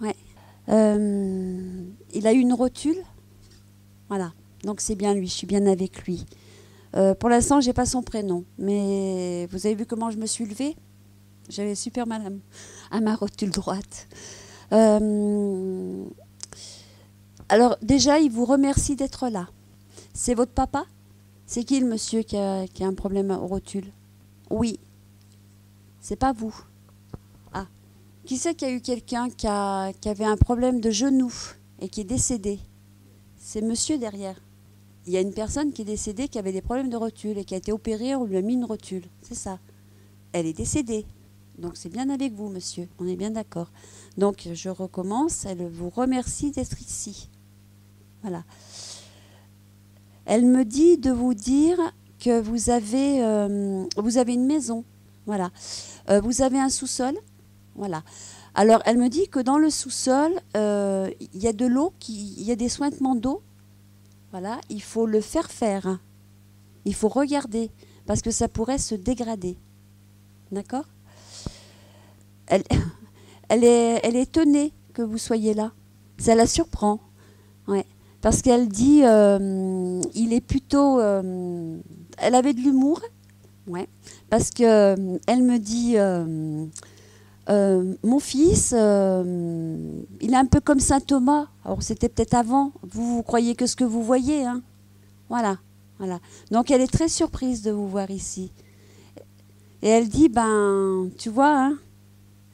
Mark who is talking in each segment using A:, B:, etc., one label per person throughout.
A: Ouais. Il a eu une rotule. Voilà. Donc c'est bien lui, je suis bien avec lui. Pour l'instant, j'ai pas son prénom. Mais vous avez vu comment je me suis levée? J'avais super mal à ma rotule droite. Alors déjà, il vous remercie d'être là. C'est votre papa? C'est qui le monsieur qui a un problème aux rotules? Oui, c'est pas vous. Ah, qui c'est qu'il y a eu quelqu'un qui avait un problème de genou et qui est décédé? C'est monsieur derrière. Il y a une personne qui est décédée qui avait des problèmes de rotule et qui a été opérée, on lui a mis une rotule. C'est ça. Elle est décédée. Donc c'est bien avec vous, monsieur. On est bien d'accord. Donc je recommence. Elle vous remercie d'être ici. Voilà. Elle me dit de vous dire que vous avez une maison. Voilà. Vous avez un sous-sol. Voilà. Alors, elle me dit que dans le sous-sol, il y a de l'eau, il y a des sointements d'eau. Voilà. Il faut le faire. Il faut regarder parce que ça pourrait se dégrader. D'accord? Elle, elle est étonnée que vous soyez là. Ça la surprend. Ouais. Parce qu'elle dit, il est plutôt... elle avait de l'humour. Ouais. Parce que elle me dit, mon fils, il est un peu comme Saint Thomas. Alors c'était peut-être avant. Vous croyez que ce que vous voyez, hein. Voilà, voilà. Donc elle est très surprise de vous voir ici. Et elle dit, ben, tu vois, hein,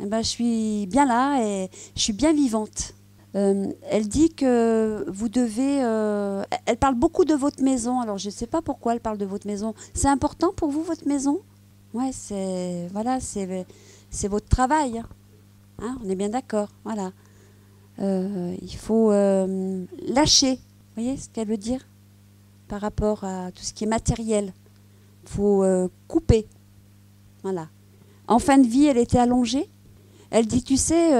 A: eh ben, je suis bien là et je suis bien vivante. Elle dit que vous devez... elle parle beaucoup de votre maison. Alors, je ne sais pas pourquoi elle parle de votre maison. C'est important pour vous, votre maison? Ouais, c'est... Voilà, c'est votre travail. Hein, on est bien d'accord. Voilà. Il faut lâcher. Vous voyez ce qu'elle veut dire par rapport à tout ce qui est matériel? Il faut couper. Voilà. En fin de vie, elle était allongée. Elle dit, tu sais...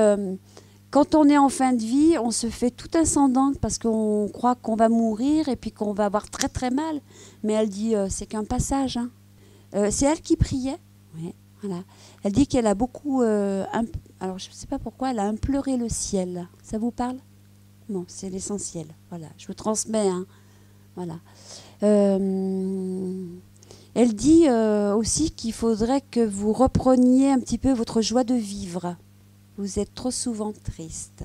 A: quand on est en fin de vie, on se fait tout un sang d'encre parce qu'on croit qu'on va mourir et puis qu'on va avoir très très mal. Mais elle dit, c'est qu'un passage. Hein. C'est elle qui priait. Ouais, voilà. Elle dit qu'elle a beaucoup... alors je ne sais pas pourquoi, elle a implorer le ciel. Ça vous parle? Non, c'est l'essentiel. Voilà, je vous transmets. Hein. Voilà. Elle dit aussi qu'il faudrait que vous repreniez un petit peu votre joie de vivre. Vous êtes trop souvent triste.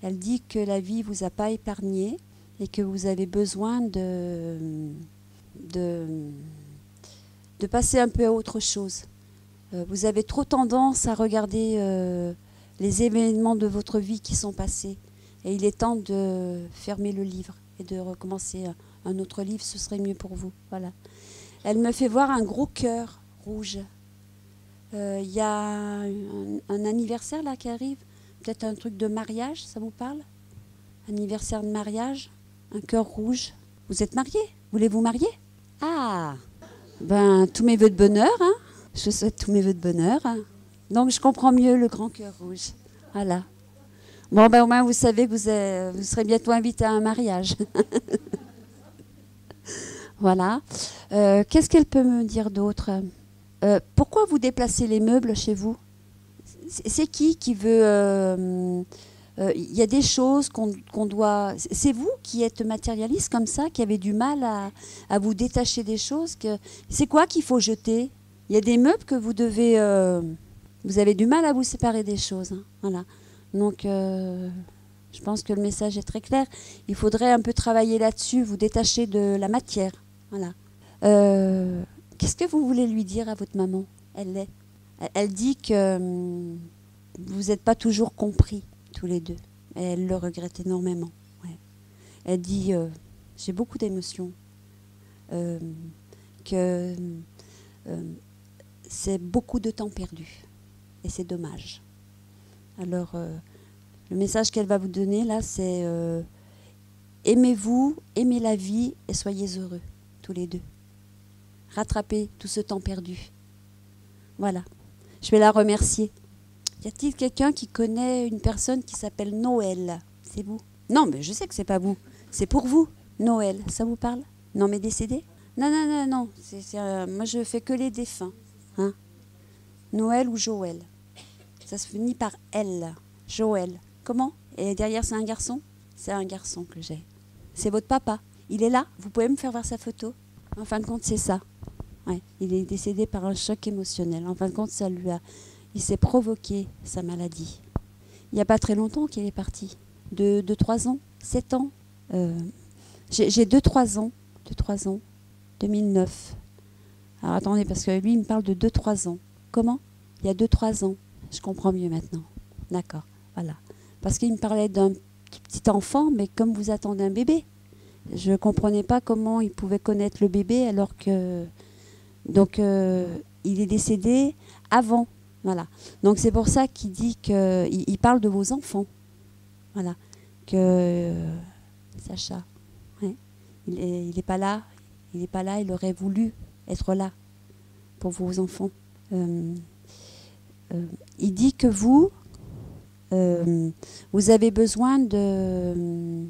A: Elle dit que la vie ne vous a pas épargné et que vous avez besoin de passer un peu à autre chose. Vous avez trop tendance à regarder les événements de votre vie qui sont passés. Et il est temps de fermer le livre et de recommencer un autre livre, ce serait mieux pour vous. Voilà. Elle me fait voir un gros cœur rouge. Il y a un anniversaire là qui arrive, peut-être un truc de mariage, ça vous parle? Anniversaire de mariage, un cœur rouge. Vous êtes marié? Voulez-vous marier? Ah, ben tous mes vœux de bonheur, hein. Je souhaite tous mes vœux de bonheur. Hein. Donc je comprends mieux le grand cœur rouge. Voilà. Bon, ben au moins vous savez que vous serez bientôt invité à un mariage. Voilà. Qu'est-ce qu'elle peut me dire d'autre? Pourquoi vous déplacez les meubles chez vous? C'est qui veut... y a des choses qu'on doit... C'est vous qui êtes matérialiste comme ça, qui avez du mal à vous détacher des choses c'est quoi qu'il faut jeter? Il y a des meubles que vous devez... vous avez du mal à vous séparer des choses. Hein, voilà. Donc, je pense que le message est très clair. Il faudrait un peu travailler là-dessus, vous détacher de la matière. Voilà. Qu'est-ce que vous voulez lui dire à votre maman? Elle dit que vous n'êtes pas toujours compris, tous les deux. Et elle le regrette énormément. Ouais. Elle dit, j'ai beaucoup d'émotions, que c'est beaucoup de temps perdu. Et c'est dommage. Alors, le message qu'elle va vous donner, là, c'est aimez-vous, aimez la vie et soyez heureux, tous les deux. Rattrapez tout ce temps perdu. Voilà. Je vais la remercier. Y a-t-il quelqu'un qui connaît une personne qui s'appelle Noël? C'est vous? Non, mais je sais que c'est pas vous. C'est pour vous, Noël. Ça vous parle? Non, mais décédé? Non, non, non, non. Moi, je fais que les défunts. Hein? Noël ou Joël. Ça se finit par L. Joël. Comment? Et derrière, c'est un garçon? C'est un garçon que j'ai. C'est votre papa. Il est là? Vous pouvez me faire voir sa photo? En fin de compte, c'est ça. Ouais. Il est décédé par un choc émotionnel. En fin de compte, il s'est provoqué sa maladie. Il n'y a pas très longtemps qu'il est parti. De 3 ans, 7 ans. J'ai 2-3 ans. 2-3 ans. 2009. Alors attendez, parce que lui, il me parle de 2-3 ans. Comment? Il y a 2-3 ans. Je comprends mieux maintenant. D'accord, voilà. Parce qu'il me parlait d'un petit enfant, mais comme vous attendez un bébé. Je ne comprenais pas comment il pouvait connaître le bébé alors que... Donc, il est décédé avant. Voilà. Donc, c'est pour ça qu'il dit qu'il parle de vos enfants. Voilà. Que Sacha, ouais, il n'est pas là. Il n'est pas là. Il aurait voulu être là pour vos enfants. Il dit que vous avez besoin de...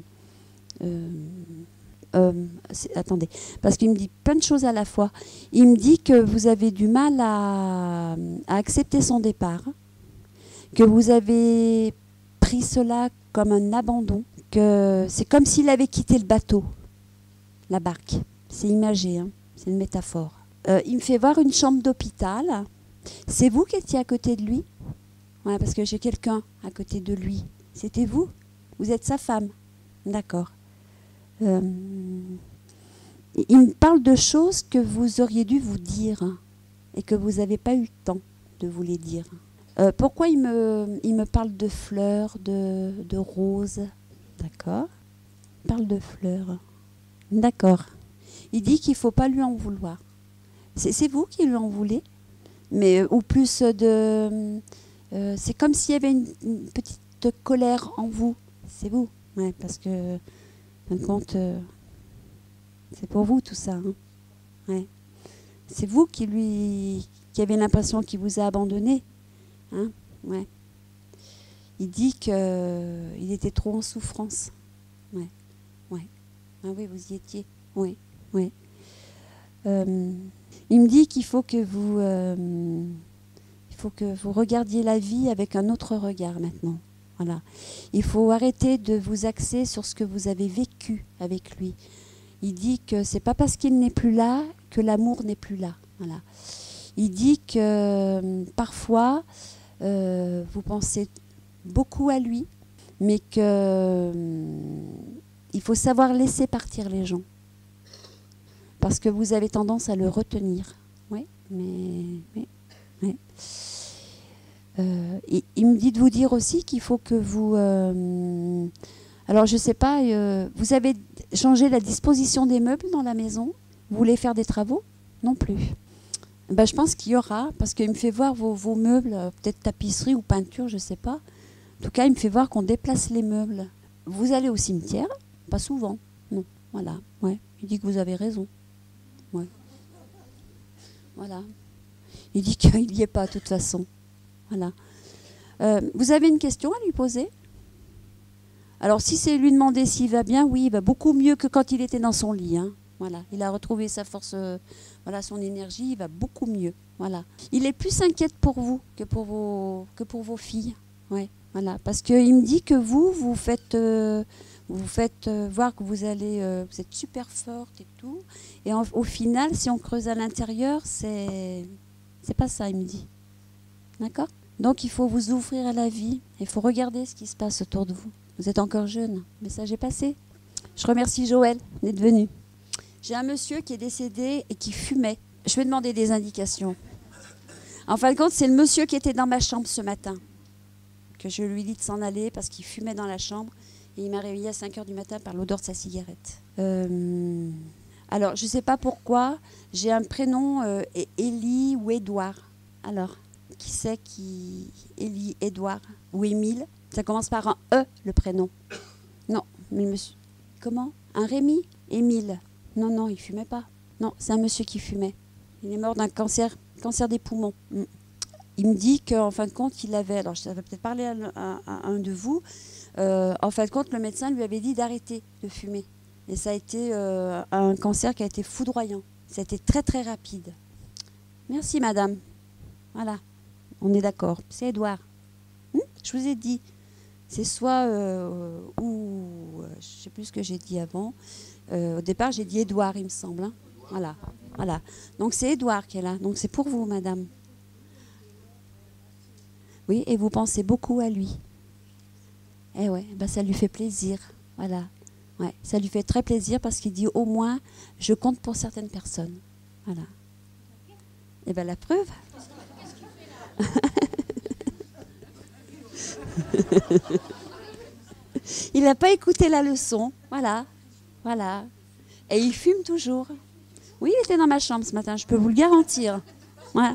A: attendez, parce qu'il me dit plein de choses à la fois. Il me dit que vous avez du mal à accepter son départ, que vous avez pris cela comme un abandon, que c'est comme s'il avait quitté le bateau, la barque. C'est imagé, hein, c'est une métaphore. Il me fait voir une chambre d'hôpital. C'est vous qui étiez à côté de lui? Ouais, parce que j'ai quelqu'un à côté de lui. C'était vous? Vous êtes sa femme? D'accord. Il me parle de choses que vous auriez dû vous dire et que vous n'avez pas eu le temps de vous les dire. Pourquoi il me parle de fleurs, de roses? D'accord. Il parle de fleurs. D'accord. Il dit qu'il ne faut pas lui en vouloir. C'est vous qui lui en voulez? Mais, ou plus de... c'est comme s'il y avait une petite colère en vous. C'est vous. Ouais, parce que, en fin de compte, c'est pour vous tout ça. Hein. Ouais. C'est vous qui avez l'impression qu'il vous a abandonné. Hein. Ouais. Il dit qu'il était trop en souffrance. Ouais. Ouais. Ah oui, vous y étiez. Oui. Oui. Il me dit qu'il faut que vous regardiez la vie avec un autre regard maintenant. Voilà. Il faut arrêter de vous axer sur ce que vous avez vécu avec lui. Il dit que c'est pas parce qu'il n'est plus là que l'amour n'est plus là. Voilà. Il dit que parfois vous pensez beaucoup à lui, mais que il faut savoir laisser partir les gens. Parce que vous avez tendance à le retenir. Oui, mais il me dit de vous dire aussi qu'il faut que vous... alors, je ne sais pas, vous avez changé la disposition des meubles dans la maison? Vous voulez faire des travaux? Non plus. Ben, je pense qu'il y aura, parce qu'il me fait voir vos meubles, peut-être tapisserie ou peinture, je ne sais pas. En tout cas, il me fait voir qu'on déplace les meubles. Vous allez au cimetière? Pas souvent. Non, voilà. Ouais. Il dit que vous avez raison. Ouais. Voilà. Il dit qu'il n'y est pas, de toute façon. Voilà. Vous avez une question à lui poser? Alors, si c'est lui demander s'il va bien, oui, il va beaucoup mieux que quand il était dans son lit. Hein. Voilà. Il a retrouvé sa force, voilà, son énergie, il va beaucoup mieux. Voilà. Il est plus inquiète pour vous que pour vos filles. Ouais. Voilà. Parce qu'il me dit que vous faites voir que vous êtes super forte et tout. Et au final, si on creuse à l'intérieur, c'est pas ça, il me dit. D'accord? Donc, il faut vous ouvrir à la vie. Il faut regarder ce qui se passe autour de vous. Vous êtes encore jeune. Le message est passé. Je remercie Joël d'être venu. J'ai un monsieur qui est décédé et qui fumait. Je vais demander des indications. En fin de compte, c'est le monsieur qui était dans ma chambre ce matin. Que je lui dis de s'en aller parce qu'il fumait dans la chambre. Et il m'a réveillée à 5h du matin par l'odeur de sa cigarette. Alors, je ne sais pas pourquoi. J'ai un prénom, Élie ou Édouard. Alors, qui c'est qui... Élie, Édouard ou Émile? Ça commence par un E, le prénom. Non, mais monsieur... Comment? Un Rémi? Émile. Non, non, il ne fumait pas. Non, c'est un monsieur qui fumait. Il est mort d'un cancer des poumons. Il me dit qu'en fin de compte, il avait... Alors, ça va peut-être parler à un de vous. En fin de compte, le médecin lui avait dit d'arrêter de fumer. Et ça a été un cancer qui a été foudroyant. Ça a été très, très rapide. Merci, madame. Voilà. On est d'accord. C'est Édouard. Je vous ai dit. C'est soit, je ne sais plus ce que j'ai dit avant. Au départ, j'ai dit Édouard, il me semble. Hein. Voilà, voilà. Donc c'est Édouard qui est là. Donc c'est pour vous, madame. Oui, et vous pensez beaucoup à lui. Eh ouais, ben ça lui fait plaisir. Voilà. Ouais, ça lui fait très plaisir parce qu'il dit au moins, je compte pour certaines personnes. Voilà. Et bien la preuve. Il n'a pas écouté la leçon. Voilà. Voilà. Et il fume toujours. Oui, il était dans ma chambre ce matin, je peux vous le garantir. Ouais.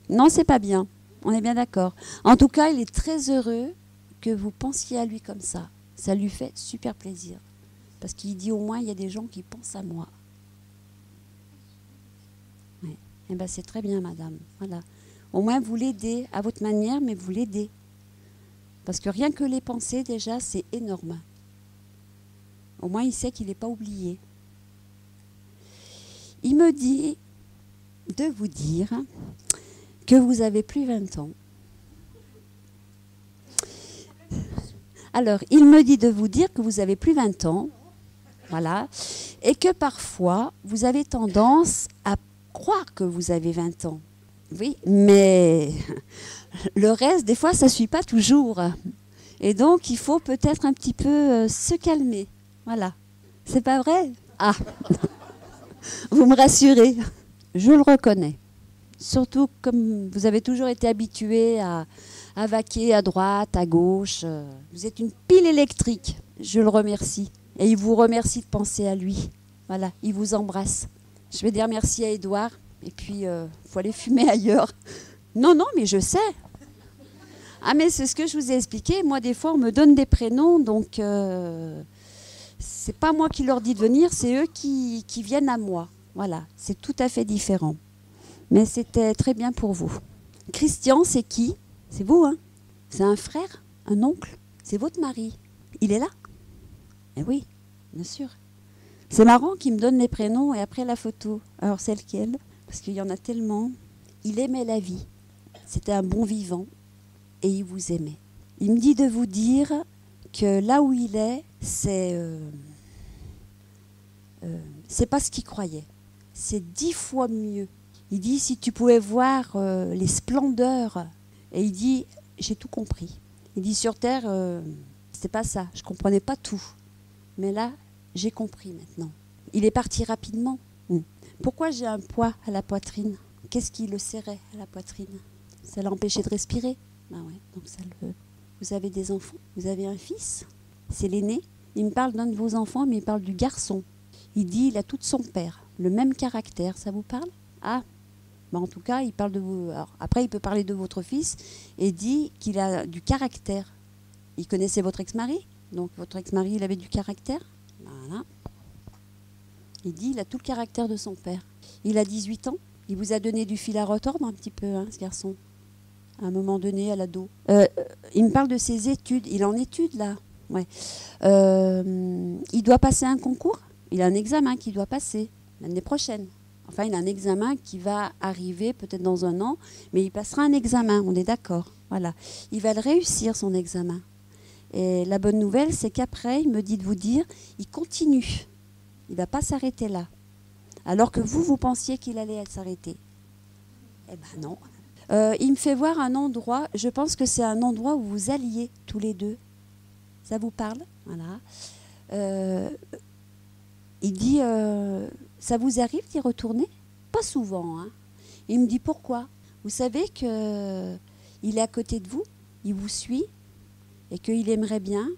A: Non, c'est pas bien. On est bien d'accord. En tout cas, il est très heureux que vous pensiez à lui comme ça. Ça lui fait super plaisir. Parce qu'il dit au moins, il y a des gens qui pensent à moi. Ouais. Et ben, c'est très bien, madame. Voilà. Au moins, vous l'aidez à votre manière, mais vous l'aidez. Parce que rien que les pensées, déjà, c'est énorme. Au moins, il sait qu'il n'est pas oublié. Il me dit de vous dire que vous avez plus 20 ans. Alors, il me dit de vous dire que vous avez plus 20 ans, voilà, et que parfois, vous avez tendance à croire que vous avez 20 ans. Oui, mais le reste, des fois, ça ne suit pas toujours. Et donc, il faut peut-être un petit peu se calmer. Voilà. C'est pas vrai? Ah, vous me rassurez. Je le reconnais. Surtout comme vous avez toujours été habitué à vaquer à droite, à gauche. Vous êtes une pile électrique. Je le remercie. Et il vous remercie de penser à lui. Voilà, il vous embrasse. Je vais dire merci à Édouard. Et puis, faut aller fumer ailleurs. Non, non, mais je sais. Ah, mais c'est ce que je vous ai expliqué. Moi, des fois, on me donne des prénoms, donc c'est pas moi qui leur dis de venir, c'est eux qui viennent à moi. Voilà, c'est tout à fait différent. Mais c'était très bien pour vous. Christian, c'est qui? C'est vous, hein? C'est un frère? Un oncle? C'est votre mari? Il est là? Eh oui, bien sûr. C'est marrant qu'il me donne les prénoms et après la photo. Alors, c'est lequel? Parce qu'il y en a tellement. Il aimait la vie. C'était un bon vivant. Et il vous aimait. Il me dit de vous dire que là où il est, c'est pas ce qu'il croyait. C'est 10 fois mieux. Il dit, si tu pouvais voir les splendeurs, et il dit, j'ai tout compris. Il dit, sur Terre, c'était pas ça, je comprenais pas tout. Mais là, j'ai compris maintenant. Il est parti rapidement. Pourquoi j'ai un poids à la poitrine? Qu'est-ce qui le serrait à la poitrine? Ça l'empêchait de respirer. Ah ouais, donc ça le... Vous avez des enfants? Vous avez un fils? C'est l'aîné? Il me parle d'un de vos enfants, mais il parle du garçon. Il dit, il a tout de son père, le même caractère. Ça vous parle? Ah, bah en tout cas, il parle de vous. Alors, après, il peut parler de votre fils et dit qu'il a du caractère. Il connaissait votre ex-mari? Donc, votre ex-mari, il avait du caractère? Voilà. Il dit, il a tout le caractère de son père. Il a 18 ans. Il vous a donné du fil à retordre un petit peu, hein, ce garçon. À un moment donné, à l'ado. Il me parle de ses études. Il est en études, là. Ouais. Il doit passer un concours. Il a un examen qu'il doit passer l'année prochaine. Enfin, il a un examen qui va arriver peut-être dans un an, mais il passera un examen, on est d'accord. Voilà. Il va le réussir, son examen. Et la bonne nouvelle, c'est qu'après, il me dit de vous dire, il continue. Il ne va pas s'arrêter là. Alors que vous pensiez qu'il allait s'arrêter. Eh ben non. Il me fait voir un endroit, je pense que c'est un endroit où vous alliez tous les deux. Ça vous parle? Voilà. Il dit, ça vous arrive d'y retourner? Pas souvent. Hein. Il me dit, pourquoi? Vous savez qu'il est à côté de vous, il vous suit et qu'il aimerait bien.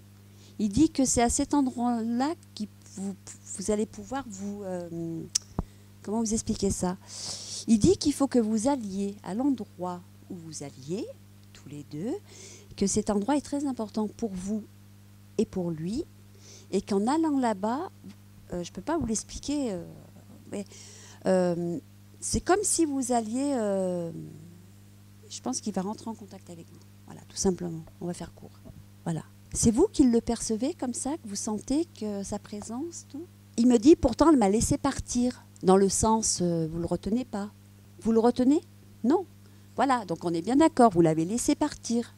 A: Il dit que c'est à cet endroit-là que vous allez pouvoir vous... comment vous expliquer ça? Il dit qu'il faut que vous alliez à l'endroit où vous alliez, tous les deux, que cet endroit est très important pour vous et pour lui, et qu'en allant là-bas, je ne peux pas vous l'expliquer, mais c'est comme si vous alliez... je pense qu'il va rentrer en contact avec vous. Voilà, tout simplement. On va faire court. Voilà. C'est vous qui le percevez comme ça, que vous sentez que sa présence, tout? Il me dit, pourtant, elle m'a laissé partir. Dans le sens, vous ne le retenez pas. Vous le retenez? Non. Voilà, donc on est bien d'accord, vous l'avez laissé partir.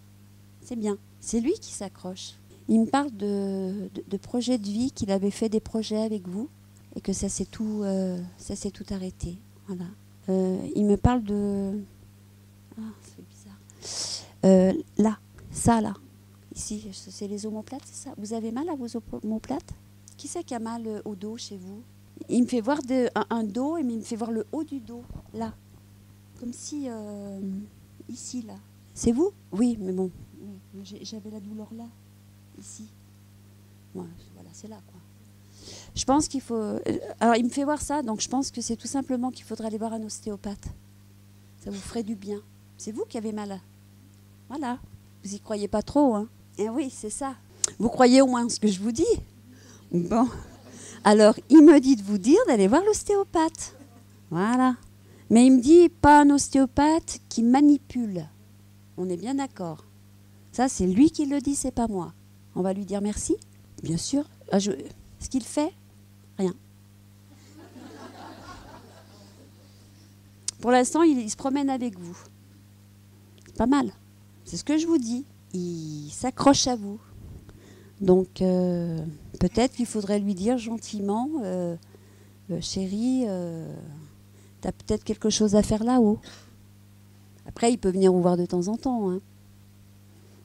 A: C'est bien. C'est lui qui s'accroche. Il me parle de projets de vie, qu'il avait fait des projets avec vous et que ça s'est tout arrêté. Voilà. Il me parle de... Ah, c'est bizarre. Là, ça là. Ici, c'est les omoplates, c'est ça? Vous avez mal à vos omoplates? Qui c'est qui a mal au dos chez vous? Il me fait voir un dos, mais il me fait voir le haut du dos, là. Comme si... ici, là. C'est vous? Oui, mais bon. J'avais la douleur là, ici. Ouais, voilà, c'est là, quoi. Je pense qu'il faut... Alors, il me fait voir ça, donc je pense que c'est tout simplement qu'il faudrait aller voir un ostéopathe. Ça vous ferait du bien. C'est vous qui avez mal. Voilà. Vous y croyez pas trop, hein? Eh oui, c'est ça. Vous croyez au moins ce que je vous dis? Bon. Alors, il me dit de vous dire d'aller voir l'ostéopathe. Voilà. Mais il me dit pas un ostéopathe qui manipule. On est bien d'accord. Ça, c'est lui qui le dit, c'est pas moi. On va lui dire merci, bien sûr. Ce qu'il fait, rien. Pour l'instant, il se promène avec vous. C'est pas mal. C'est ce que je vous dis. Il s'accroche à vous. Donc, peut-être qu'il faudrait lui dire gentiment, chérie, t'as peut-être quelque chose à faire là-haut. Après, il peut venir vous voir de temps en temps. Hein.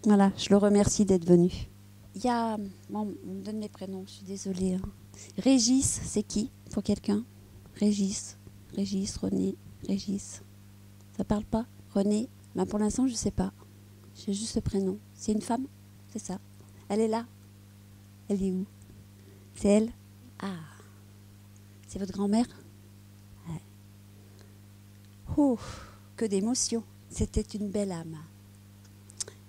A: Voilà, je le remercie d'être venu. Il y a... Bon, on me donne mes prénoms, je suis désolée. Hein. Régis, c'est qui pour quelqu'un? Régis, René, Régis. Ça parle pas? René? Ben, pour l'instant, je ne sais pas. J'ai juste le prénom. C'est une femme? C'est ça. Elle est là? Elle est où? C'est elle? Ah. C'est votre grand-mère? Ouais. Oh, que d'émotions. C'était une belle âme.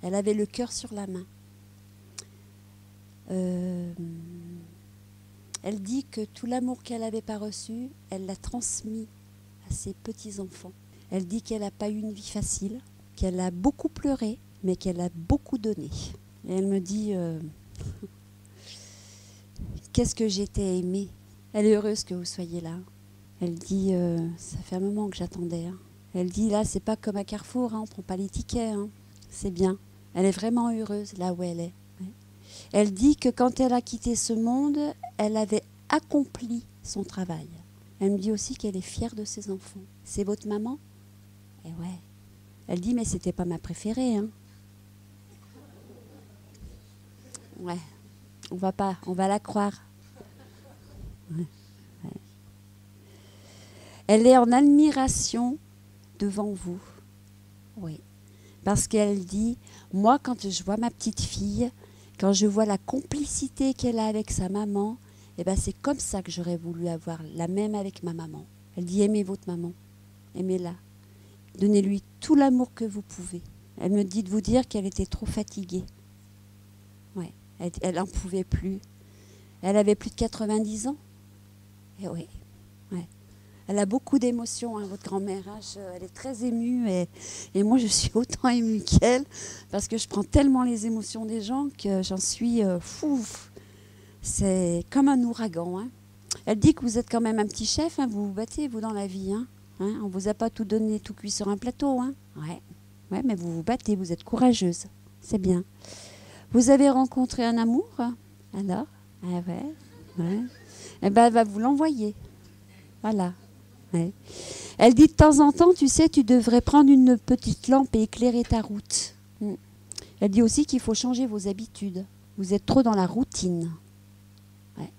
A: Elle avait le cœur sur la main. Elle dit que tout l'amour qu'elle n'avait pas reçu, elle l'a transmis à ses petits-enfants. Elle dit qu'elle n'a pas eu une vie facile, qu'elle a beaucoup pleuré, mais qu'elle a beaucoup donné. Et elle me dit, qu'est-ce que j'étais aimée. Elle est heureuse que vous soyez là. Elle dit, ça fait un moment que j'attendais. Hein. Elle dit, là, c'est pas comme à Carrefour, hein, on ne prend pas les tickets. Hein. C'est bien. Elle est vraiment heureuse là où elle est. Ouais. Elle dit que quand elle a quitté ce monde, elle avait accompli son travail. Elle me dit aussi qu'elle est fière de ses enfants. C'est votre maman? Eh ouais. Elle dit, mais c'était pas ma préférée. Hein. Ouais. On va la croire. Ouais. Ouais. Elle est en admiration devant vous. Oui. Parce qu'elle dit, moi, quand je vois ma petite fille, quand je vois la complicité qu'elle a avec sa maman, eh ben, c'est comme ça que j'aurais voulu avoir la même avec ma maman. Elle dit, aimez votre maman, aimez-la. Donnez-lui tout l'amour que vous pouvez. Elle me dit de vous dire qu'elle était trop fatiguée. Ouais, elle n'en pouvait plus. Elle avait plus de 90 ans. Et oui, ouais. Elle a beaucoup d'émotions, hein, votre grand-mère. Hein. Elle est très émue et moi, je suis autant émue qu'elle parce que je prends tellement les émotions des gens que j'en suis fou. C'est comme un ouragan. Hein. Elle dit que vous êtes quand même un petit chef, hein, vous vous battez, vous, dans la vie. Hein. Hein, on ne vous a pas tout donné, tout cuit sur un plateau. Hein. Ouais, mais vous vous battez, vous êtes courageuse. C'est bien. Vous avez rencontré un amour? Alors? Ah ouais. Eh ben, elle va vous l'envoyer. Voilà. Ouais. Elle dit de temps en temps, tu sais, tu devrais prendre une petite lampe et éclairer ta route. Elle dit aussi qu'il faut changer vos habitudes. Vous êtes trop dans la routine. Ouais.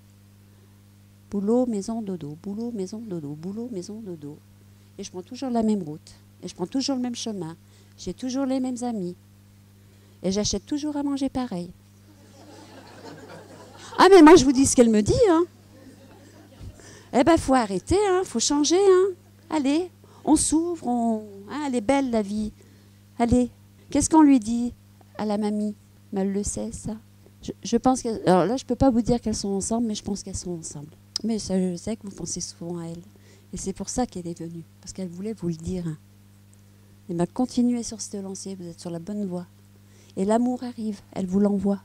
A: Boulot, maison, dodo. Boulot, maison, dodo. Boulot, maison, dodo. Et je prends toujours la même route. Et je prends toujours le même chemin. J'ai toujours les mêmes amis. Et j'achète toujours à manger pareil. Ah, mais moi, je vous dis ce qu'elle me dit, hein. Eh ben, faut arrêter, hein, faut changer, hein. Allez, on s'ouvre, hein, elle est belle, la vie. Allez, qu'est-ce qu'on lui dit à la mamie? Mais elle le sait, ça. Je pense que... Alors là, je ne peux pas vous dire qu'elles sont ensemble, mais je pense qu'elles sont ensemble. Mais ça, je sais que vous pensez souvent à elle. Et c'est pour ça qu'elle est venue, parce qu'elle voulait vous le dire. Hein. Et bien, continuez sur cette lancée, vous êtes sur la bonne voie. Et l'amour arrive, elle vous l'envoie.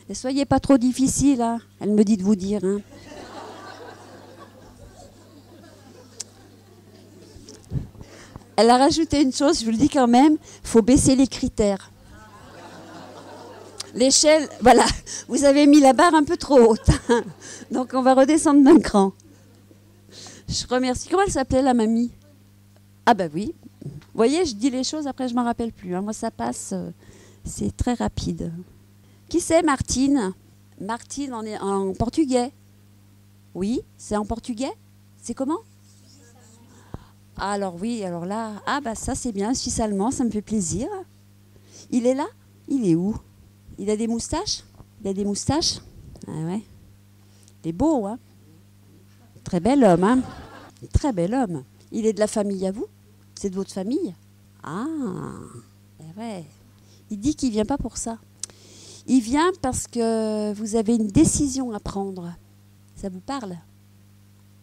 A: Et soyez pas trop difficile, hein. Elle me dit de vous dire. Hein. Elle a rajouté une chose, je vous le dis quand même, il faut baisser les critères. L'échelle, voilà, vous avez mis la barre un peu trop haute. Donc on va redescendre d'un cran. Je remercie. Comment elle s'appelait la mamie? Ah bah oui. Vous voyez, je dis les choses, après je ne m'en rappelle plus. Hein. Moi ça passe, c'est très rapide. Qui c'est Martine? Martine en portugais. Oui, c'est en portugais? C'est comment? Alors oui, alors là, ah bah ça c'est bien, suisse-allemand, ça me fait plaisir. Il est là? Il est où? Il a des moustaches? Il a des moustaches? Ah ouais. Il est beau, hein? Très bel homme, hein? Très bel homme. Il est de la famille à vous? C'est de votre famille? Ah, ouais. Il dit qu'il ne vient pas pour ça. Il vient parce que vous avez une décision à prendre. Ça vous parle?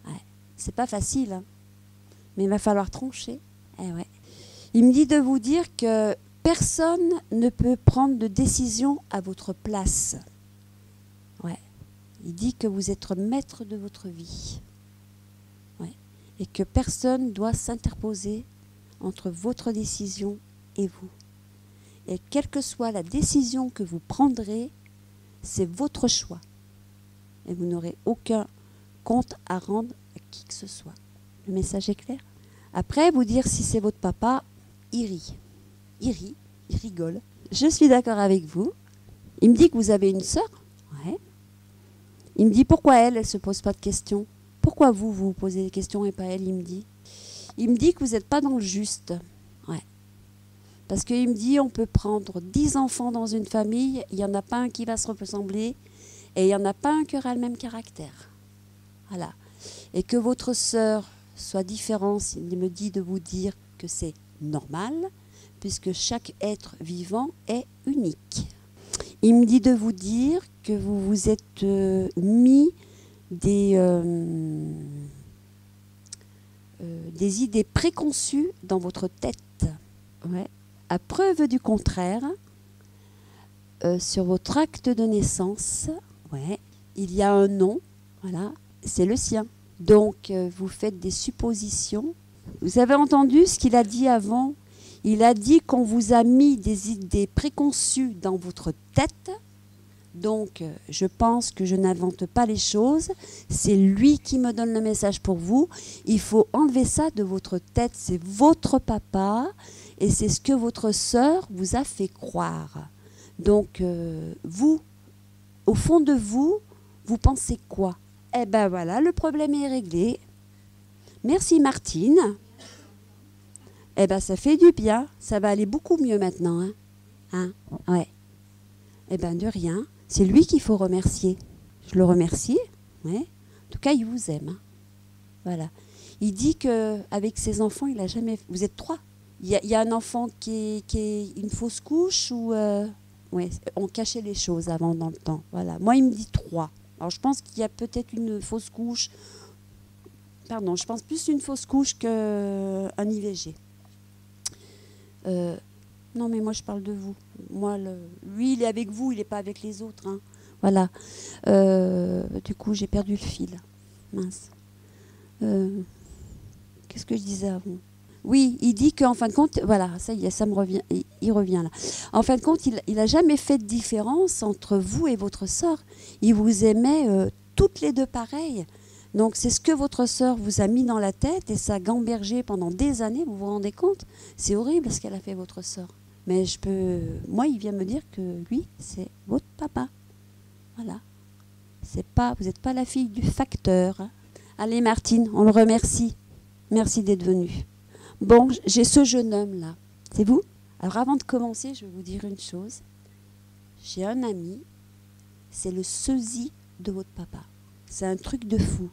A: Ouais. C'est pas facile, hein? Mais il va falloir trancher. Eh ouais. Il me dit de vous dire que personne ne peut prendre de décision à votre place. Ouais. Il dit que vous êtes maître de votre vie. Ouais. Et que personne doit s'interposer entre votre décision et vous. Et quelle que soit la décision que vous prendrez, c'est votre choix. Et vous n'aurez aucun compte à rendre à qui que ce soit. Le message est clair? Après, vous dire si c'est votre papa, il rit. Il rit, il rigole. Je suis d'accord avec vous. Il me dit que vous avez une sœur. Ouais. Il me dit pourquoi elle ne se pose pas de questions. Pourquoi vous vous posez des questions et pas elle, il me dit. Il me dit que vous n'êtes pas dans le juste. Ouais. Parce qu'il me dit on peut prendre 10 enfants dans une famille, il n'y en a pas un qui va se ressembler et il n'y en a pas un qui aura le même caractère. Voilà. Et que votre sœur soit différente, il me dit de vous dire que c'est normal, puisque chaque être vivant est unique. Il me dit de vous dire que vous vous êtes mis des idées préconçues dans votre tête. Ouais. À preuve du contraire, sur votre acte de naissance, ouais, il y a un nom, voilà, c'est le sien. Donc, vous faites des suppositions. Vous avez entendu ce qu'il a dit avant? Il a dit qu'on vous a mis des idées préconçues dans votre tête. Donc, je pense que je n'invente pas les choses. C'est lui qui me donne le message pour vous. Il faut enlever ça de votre tête. C'est votre papa et c'est ce que votre sœur vous a fait croire. Donc, vous, au fond de vous, vous pensez quoi? Eh ben voilà, le problème est réglé. Merci Martine. Eh ben ça fait du bien. Ça va aller beaucoup mieux maintenant. Hein? Ouais. Eh ben de rien. C'est lui qu'il faut remercier. Je le remercie. Ouais. En tout cas, il vous aime. Hein. Voilà. Il dit qu'avec ses enfants, il a jamais... Vous êtes 3. Il y a un enfant qui est une fausse couche ou... Ouais, on cachait les choses avant dans le temps. Voilà. Moi, il me dit 3. Alors, je pense qu'il y a peut-être une fausse couche. Pardon, je pense plus une fausse couche qu'un IVG. Non, mais moi, je parle de vous. Moi, lui, il est avec vous, il n'est pas avec les autres. Hein. Voilà. Du coup, j'ai perdu le fil. Mince. Qu'est-ce que je disais avant? Oui, il dit qu'en fin de compte, voilà, ça y est, ça me revient, il revient là. En fin de compte, il n'a jamais fait de différence entre vous et votre sœur. Il vous aimait toutes les deux pareilles. Donc c'est ce que votre sœur vous a mis dans la tête et ça a gambergé pendant des années, vous vous rendez compte? C'est horrible ce qu'elle a fait votre sœur. Mais moi, il vient me dire que lui, c'est votre papa. Voilà. Vous n'êtes pas la fille du facteur. Hein. Allez Martine, on le remercie. Merci d'être venue. Bon, j'ai ce jeune homme-là. C'est vous? Alors avant de commencer, je vais vous dire une chose. J'ai un ami, c'est le sosie de votre papa. C'est un truc de fou.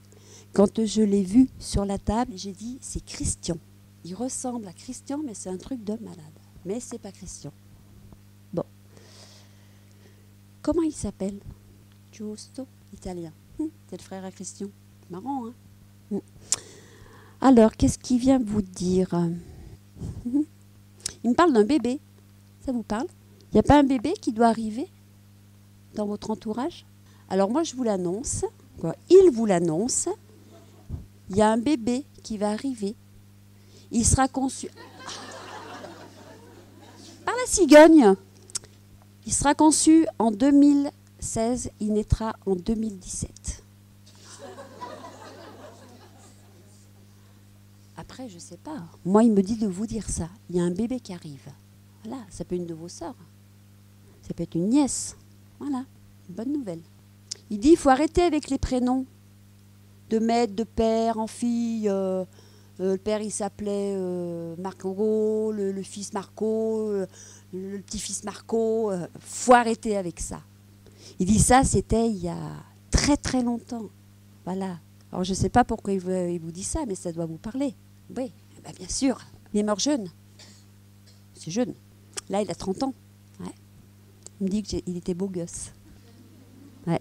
A: Quand je l'ai vu sur la table, j'ai dit, c'est Christian. Il ressemble à Christian, mais c'est un truc de malade. Mais c'est pas Christian. Bon. Comment il s'appelle? Giusto, italien. C'est le frère à Christian. Marrant, hein? Alors, qu'est-ce qu'il vient vous dire? Il me parle d'un bébé. Ça vous parle? Il n'y a pas un bébé qui doit arriver dans votre entourage? Alors moi, je vous l'annonce. Il vous l'annonce. Il y a un bébé qui va arriver. Il sera conçu par la cigogne. Il sera conçu en 2016, il naîtra en 2017. Après, je ne sais pas. Moi, il me dit de vous dire ça. Il y a un bébé qui arrive. Voilà, ça peut être une de vos sœurs. Ça peut être une nièce. Voilà, une bonne nouvelle. Il dit, il faut arrêter avec les prénoms de maître, de père, en fille. Le père, il s'appelait Marco, le fils Marco, le petit-fils Marco. Faut arrêter avec ça. Il dit ça, c'était il y a très très longtemps. Voilà. Alors, je ne sais pas pourquoi il vous dit ça, mais ça doit vous parler. Oui, ben bien sûr. Il est mort jeune. C'est jeune. Là, il a 30 ans. Ouais. Il me dit qu'il était beau gosse. Ouais.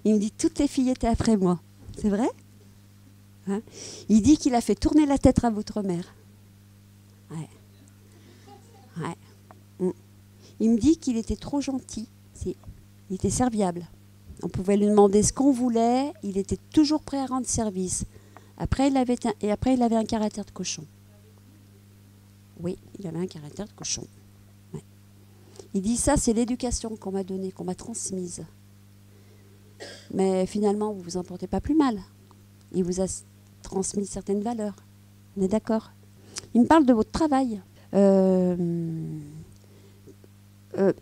A: Il me dit toutes les filles étaient après moi. C'est vrai? Hein? Il dit qu'il a fait tourner la tête à votre mère. Ouais. Ouais. Il me dit qu'il était trop gentil. Il était serviable. On pouvait lui demander ce qu'on voulait. Il était toujours prêt à rendre service. Après, il avait un caractère de cochon. Oui, il avait un caractère de cochon. Ouais. Il dit ça, c'est l'éducation qu'on m'a donnée, qu'on m'a transmise. Mais finalement, vous vous en portez pas plus mal. Il vous a transmis certaines valeurs. On est d'accord? Il me parle de votre travail. Il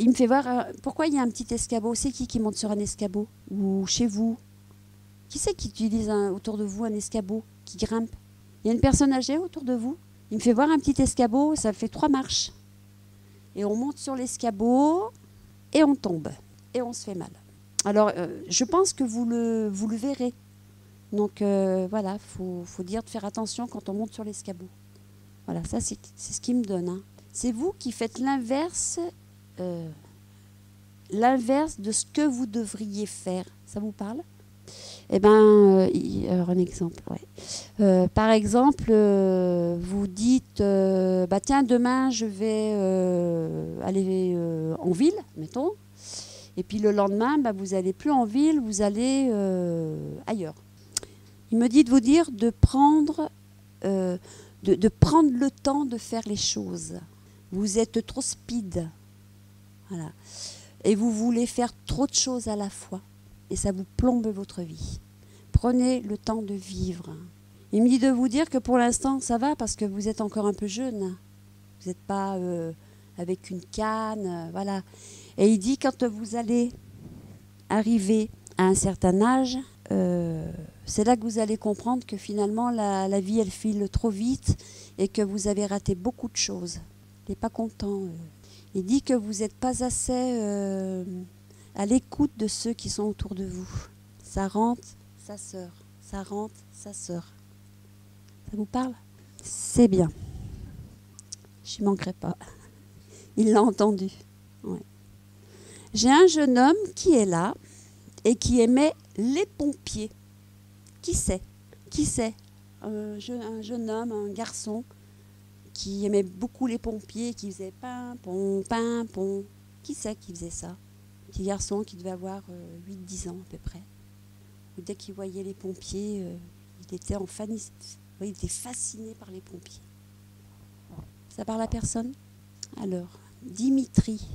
A: me fait voir pourquoi il y a un petit escabeau. C'est qui monte sur un escabeau? Ou chez vous? Qui c'est qui utilise autour de vous un escabeau, qui grimpe? Il y a une personne âgée autour de vous? Il me fait voir un petit escabeau, ça fait 3 marches. Et on monte sur l'escabeau et on tombe. Et on se fait mal. Alors, je pense que vous le verrez. Donc, voilà, faut dire de faire attention quand on monte sur l'escabeau. Voilà, ça, c'est ce qu'il me donne. Hein. C'est vous qui faites l'inverse de ce que vous devriez faire. Ça vous parle? Eh bien, alors un exemple, ouais. Par exemple, vous dites, bah tiens, demain, je vais aller en ville, mettons. Et puis le lendemain, bah, vous n'allez plus en ville, vous allez ailleurs. Il me dit de vous dire de prendre le temps de faire les choses. Vous êtes trop speed. Voilà. Et vous voulez faire trop de choses à la fois. Et ça vous plombe votre vie. Prenez le temps de vivre. Il me dit de vous dire que pour l'instant, ça va parce que vous êtes encore un peu jeune. Vous n'êtes pas avec une canne, voilà. Et il dit quand vous allez arriver à un certain âge, c'est là que vous allez comprendre que finalement, la vie, elle file trop vite et que vous avez raté beaucoup de choses. Il n'est pas content. Il dit que vous n'êtes pas assez à l'écoute de ceux qui sont autour de vous. Ça rentre, sa sœur. Ça rentre, sa sœur. Ça vous parle? C'est bien. Je n'y manquerai pas. Il l'a entendu. Ouais. J'ai un jeune homme qui est là et qui aimait les pompiers. Qui c'est? Qui c'est? Un jeune homme, un garçon qui aimait beaucoup les pompiers, qui faisait ping-pong, ping-pong. Qui c'est qui faisait ça? Un petit garçon qui devait avoir 8-10 ans à peu près. Dès qu'il voyait les pompiers, il était fasciné par les pompiers. Ça parle à personne? Alors, Dimitri,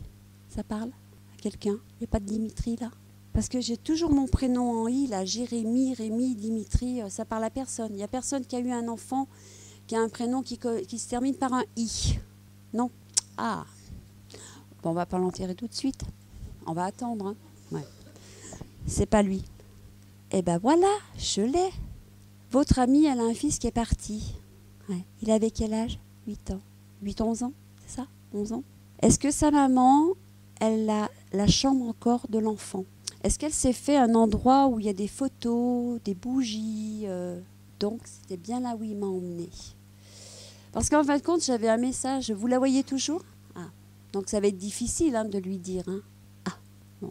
A: ça parle à quelqu'un? Il n'y a pas de Dimitri là? Parce que j'ai toujours mon prénom en I, là, Jérémy, Rémi, Dimitri, ça parle à personne. Il n'y a personne qui a eu un enfant qui a un prénom qui se termine par un I. Non? Ah, bon, on ne va pas l'enterrer tout de suite. On va attendre. Hein. Ouais. C'est pas lui. Eh ben voilà, je l'ai. Votre amie, elle a un fils qui est parti. Ouais. Il avait quel âge? 8 ans. 8-11 ans, c'est ça? 11 ans. Est-ce que sa maman, elle a la chambre encore de l'enfant? Est-ce qu'elle s'est fait un endroit où il y a des photos, des bougies Donc, c'était bien là où il m'a emmené. Parce qu'en fin de compte, j'avais un message. Vous la voyez toujours? Ah. Donc, ça va être difficile hein, de lui dire. Hein. Ah, bon.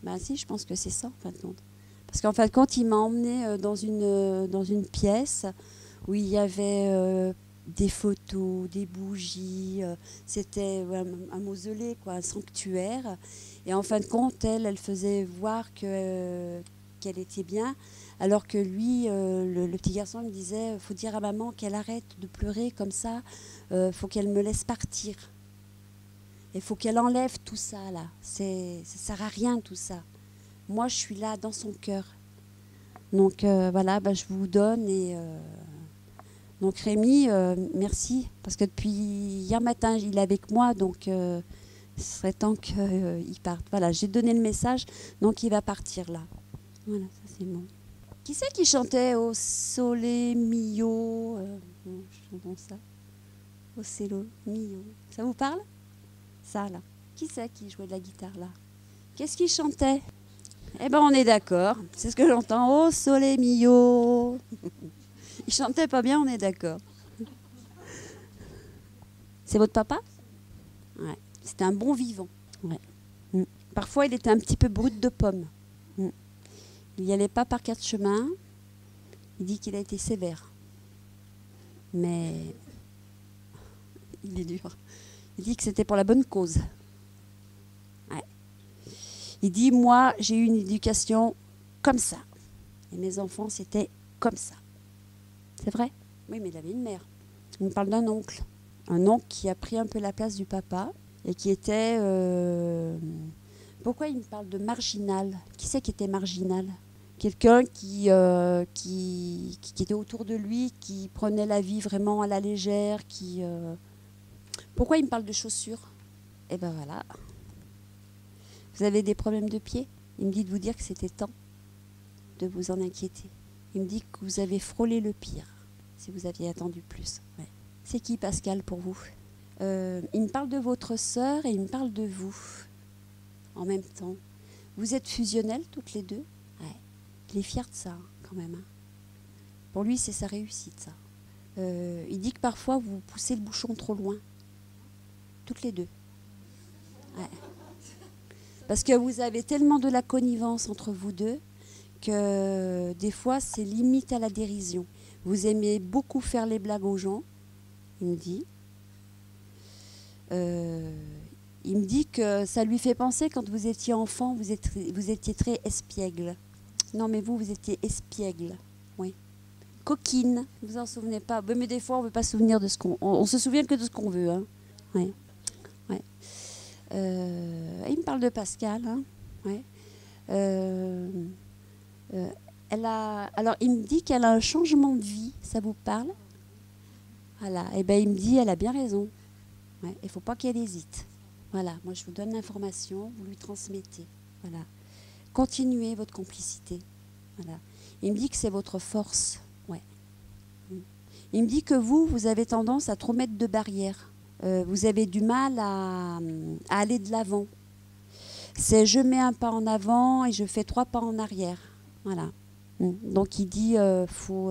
A: Ben si, je pense que c'est ça, en fin de compte. Parce qu'en fin de compte, il m'a emmené dans une pièce où il y avait des photos, des bougies. C'était un mausolée, quoi, un sanctuaire. Et en fin de compte, elle faisait voir qu'elle était bien. Alors que lui, le petit garçon, me disait, faut dire à maman qu'elle arrête de pleurer comme ça. Faut qu'elle me laisse partir. Il faut qu'elle enlève tout ça, là. Ça ne sert à rien, tout ça. Moi, je suis là, dans son cœur. Donc, voilà, bah, je vous donne. Et, donc, Rémi, merci. Parce que depuis hier matin, il est avec moi. Donc, ce serait temps qu'il parte. Voilà, j'ai donné le message. Donc, il va partir, là. Voilà, ça, c'est bon. Qui c'est qui chantait au Sole Mio chantons ça. Au Sole Mio. Ça vous parle? Ça, là. Qui c'est qui jouait de la guitare, là? Qu'est-ce qu'il chantait? Eh ben, on est d'accord. C'est ce que j'entends. Au Sole Mio. Il chantait pas bien, on est d'accord. C'est votre papa? Ouais. C'était un bon vivant. Ouais. Parfois, il était un petit peu brut de pomme. Il n'y allait pas par quatre chemins. Il dit qu'il a été sévère. Mais il est dur. Il dit que c'était pour la bonne cause. Ouais. Il dit, moi, j'ai eu une éducation comme ça. Et mes enfants, c'était comme ça. C'est vrai? Oui, mais il avait une mère. On parle d'un oncle. Un oncle qui a pris un peu la place du papa et qui était... Pourquoi il me parle de marginal? Qui c'est qui était marginal? Quelqu'un qui était autour de lui, qui prenait la vie vraiment à la légère, Pourquoi il me parle de chaussures? Eh ben voilà. Vous avez des problèmes de pied? Il me dit de vous dire que c'était temps de vous en inquiéter. Il me dit que vous avez frôlé le pire, si vous aviez attendu plus. Ouais. C'est qui Pascal pour vous? Il me parle de votre sœur et il me parle de vous en même temps. Vous êtes fusionnelles toutes les deux? Ouais. Il est fier de ça, quand même. Hein. Pour lui, c'est sa réussite, ça. Il dit que parfois, vous poussez le bouchon trop loin. Toutes les deux. Ouais. Parce que vous avez tellement de la connivence entre vous deux que des fois, c'est limite à la dérision. Vous aimez beaucoup faire les blagues aux gens, il me dit. Il me dit que ça lui fait penser, quand vous étiez enfant, vous étiez très espiègle. Non, mais vous étiez espiègle. Oui. Coquine, vous vous en souvenez pas. Mais des fois, on ne veut pas se souvenir de ce qu'on... On se souvient que de ce qu'on veut. Hein. Ouais. Ouais. Il me parle de Pascal. Hein. Ouais. Alors, il me dit qu'elle a un changement de vie. Ça vous parle? Voilà. Et ben, il me dit, elle a bien raison. Ouais. Il ne faut pas qu'elle hésite. Voilà. Moi, je vous donne l'information. Vous lui transmettez. Voilà. Continuez votre complicité. Voilà. Il me dit que c'est votre force. Ouais. Il me dit que vous avez tendance à trop mettre de barrières. Vous avez du mal à aller de l'avant. C'est je mets un pas en avant et je fais 3 pas en arrière. Voilà. Donc il dit faut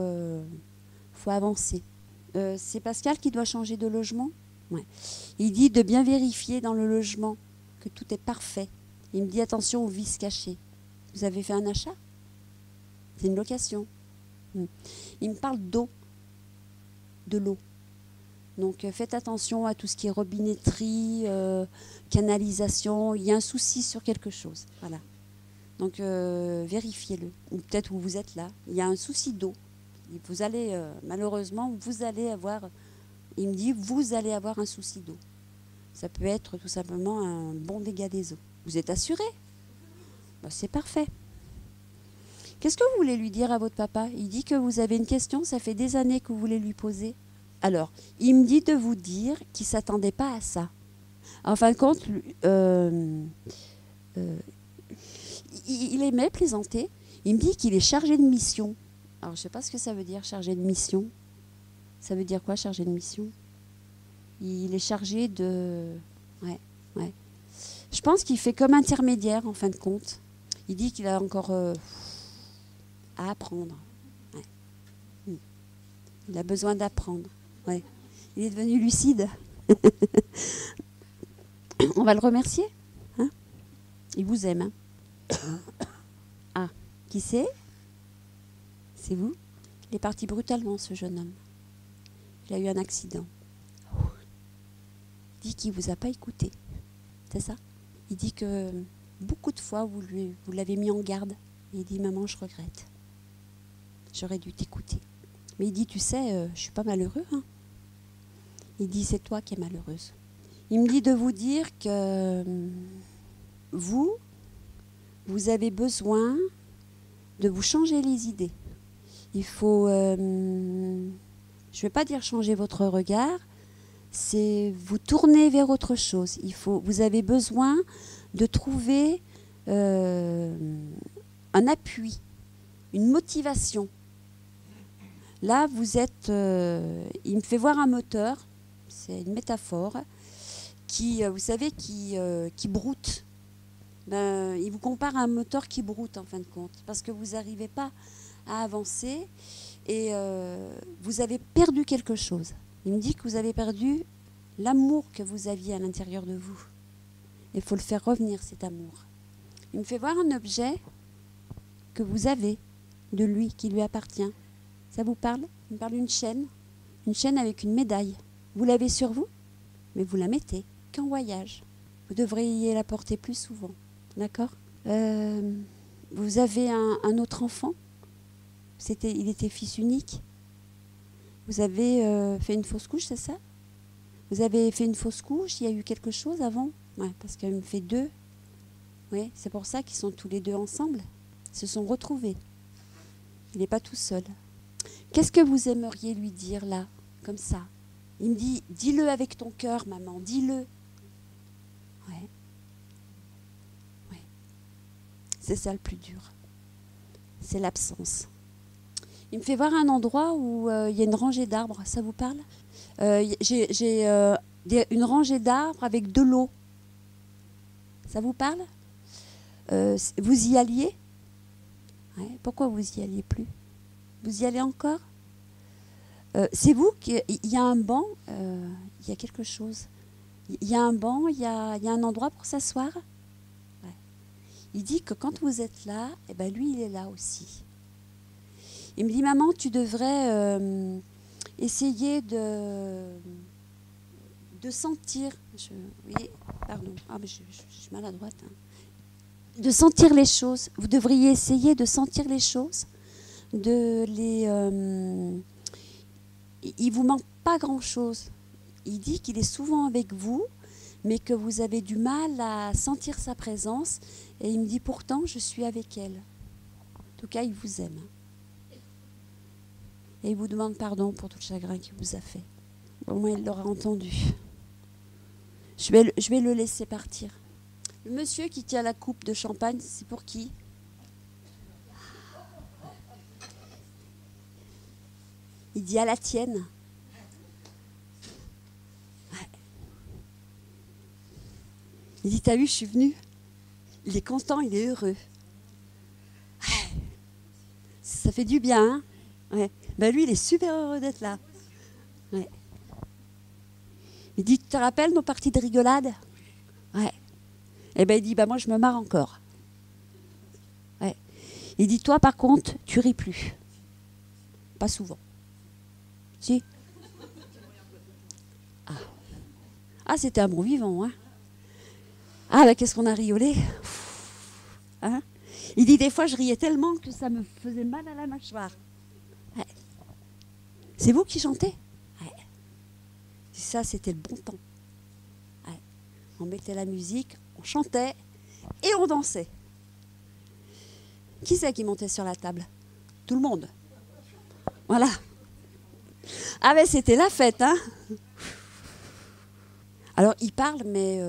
A: avancer. C'est Pascal qui doit changer de logement. Ouais. Il dit de bien vérifier dans le logement que tout est parfait. Il me dit attention aux vices cachés. Vous avez fait un achat? C'est une location. Il me parle d'eau. De l'eau. Donc faites attention à tout ce qui est robinetterie, canalisation. Il y a un souci sur quelque chose. Voilà. Donc vérifiez-le. Ou peut-être où vous êtes là. Il y a un souci d'eau. Vous allez, malheureusement, vous allez avoir, il me dit, vous allez avoir un souci d'eau. Ça peut être tout simplement un bon dégât des eaux. Vous êtes assuré? Ben, c'est parfait. Qu'est-ce que vous voulez lui dire à votre papa? Il dit que vous avez une question, ça fait des années que vous voulez lui poser. Alors, il me dit de vous dire qu'il ne s'attendait pas à ça. En fin de compte, il aimait plaisanter. Il me dit qu'il est chargé de mission. Alors, je ne sais pas ce que ça veut dire, chargé de mission. Ça veut dire quoi, chargé de mission? Il est chargé de... Ouais. Je pense qu'il fait comme intermédiaire, en fin de compte. Il dit qu'il a encore à apprendre. Ouais. Il a besoin d'apprendre. Ouais. Il est devenu lucide. On va le remercier. Hein? Il vous aime. Hein? Ah, qui c'est? C'est vous? Il est parti brutalement, ce jeune homme. Il a eu un accident. Il dit qu'il ne vous a pas écouté. C'est ça? Il dit que beaucoup de fois, vous l'avez mis en garde. Et il dit, maman, je regrette. J'aurais dû t'écouter. Mais il dit, tu sais, je ne suis pas malheureux. Hein. Il dit, c'est toi qui es malheureuse. Il me dit de vous dire que vous avez besoin de vous changer les idées. Il faut, je ne vais pas dire changer votre regard, c'est vous tourner vers autre chose. Vous avez besoin de trouver un appui, une motivation. Là, vous êtes... il me fait voir un moteur, c'est une métaphore, qui, vous savez, qui broute. Il vous compare à un moteur qui broute, en fin de compte, parce que vous n'arrivez pas à avancer et vous avez perdu quelque chose. Il me dit que vous avez perdu l'amour que vous aviez à l'intérieur de vous. Il faut le faire revenir, cet amour. Il me fait voir un objet que vous avez de lui, qui lui appartient. Ça vous parle? Il me parle d'une chaîne avec une médaille. Vous l'avez sur vous, mais vous la mettez qu'en voyage. Vous devriez la porter plus souvent. D'accord? Vous avez un autre enfant? Il était fils unique. Vous avez fait une fausse couche, c'est ça? Vous avez fait une fausse couche, il y a eu quelque chose avant? Ouais, parce qu'il me fait 2. Ouais, c'est pour ça qu'ils sont tous les 2 ensemble. Ils se sont retrouvés. Il n'est pas tout seul. Qu'est-ce que vous aimeriez lui dire là, comme ça? Il me dit, dis-le avec ton cœur, maman, dis-le. Ouais. Ouais. C'est ça le plus dur. C'est l'absence. Il me fait voir un endroit où il y a une rangée d'arbres. Ça vous parle? J'ai une rangée d'arbres avec de l'eau. Ça vous parle? Vous y alliez? Ouais. Pourquoi vous y alliez plus? Vous y allez encore? C'est vous qui... Il y a un banc, il y a quelque chose. Il y a un banc, il y a un endroit pour s'asseoir. Ouais. Il dit que quand vous êtes là, eh ben lui, il est là aussi. Il me dit, maman, tu devrais essayer de sentir... Oui, pardon, mais je suis maladroite. Hein. De sentir les choses. Vous devriez essayer de sentir les choses, de les... il vous manque pas grand-chose. Il dit qu'il est souvent avec vous, mais que vous avez du mal à sentir sa présence. Et il me dit, pourtant, je suis avec elle. En tout cas, il vous aime. Et il vous demande pardon pour tout le chagrin qu'il vous a fait. Au moins, il l'aura entendu. Je vais le laisser partir. Le monsieur qui tient la coupe de champagne, c'est pour qui? Il dit à la tienne. Ouais. Il dit, t'as vu, je suis venue. Il est content, il est heureux. Ouais. Ça fait du bien, hein? Ouais. Ben lui, il est super heureux d'être là. Ouais. Il dit, tu te rappelles nos parties de rigolade? Ouais. Et ben il dit, moi je me marre encore. Ouais. Il dit, toi par contre, tu ris plus. Pas souvent. Si? Ah, c'était un bon vivant, hein? Ah, ben qu'est-ce qu'on a rigolé? Hein? Il dit, des fois je riais tellement que ça me faisait mal à la mâchoire. Ouais. C'est vous qui chantez? Ouais. Ça, c'était le bon temps. Ouais. On mettait la musique, on chantait et on dansait. Qui c'est qui montait sur la table? Tout le monde. Voilà. Ah ben c'était la fête, hein? Alors il parle, mais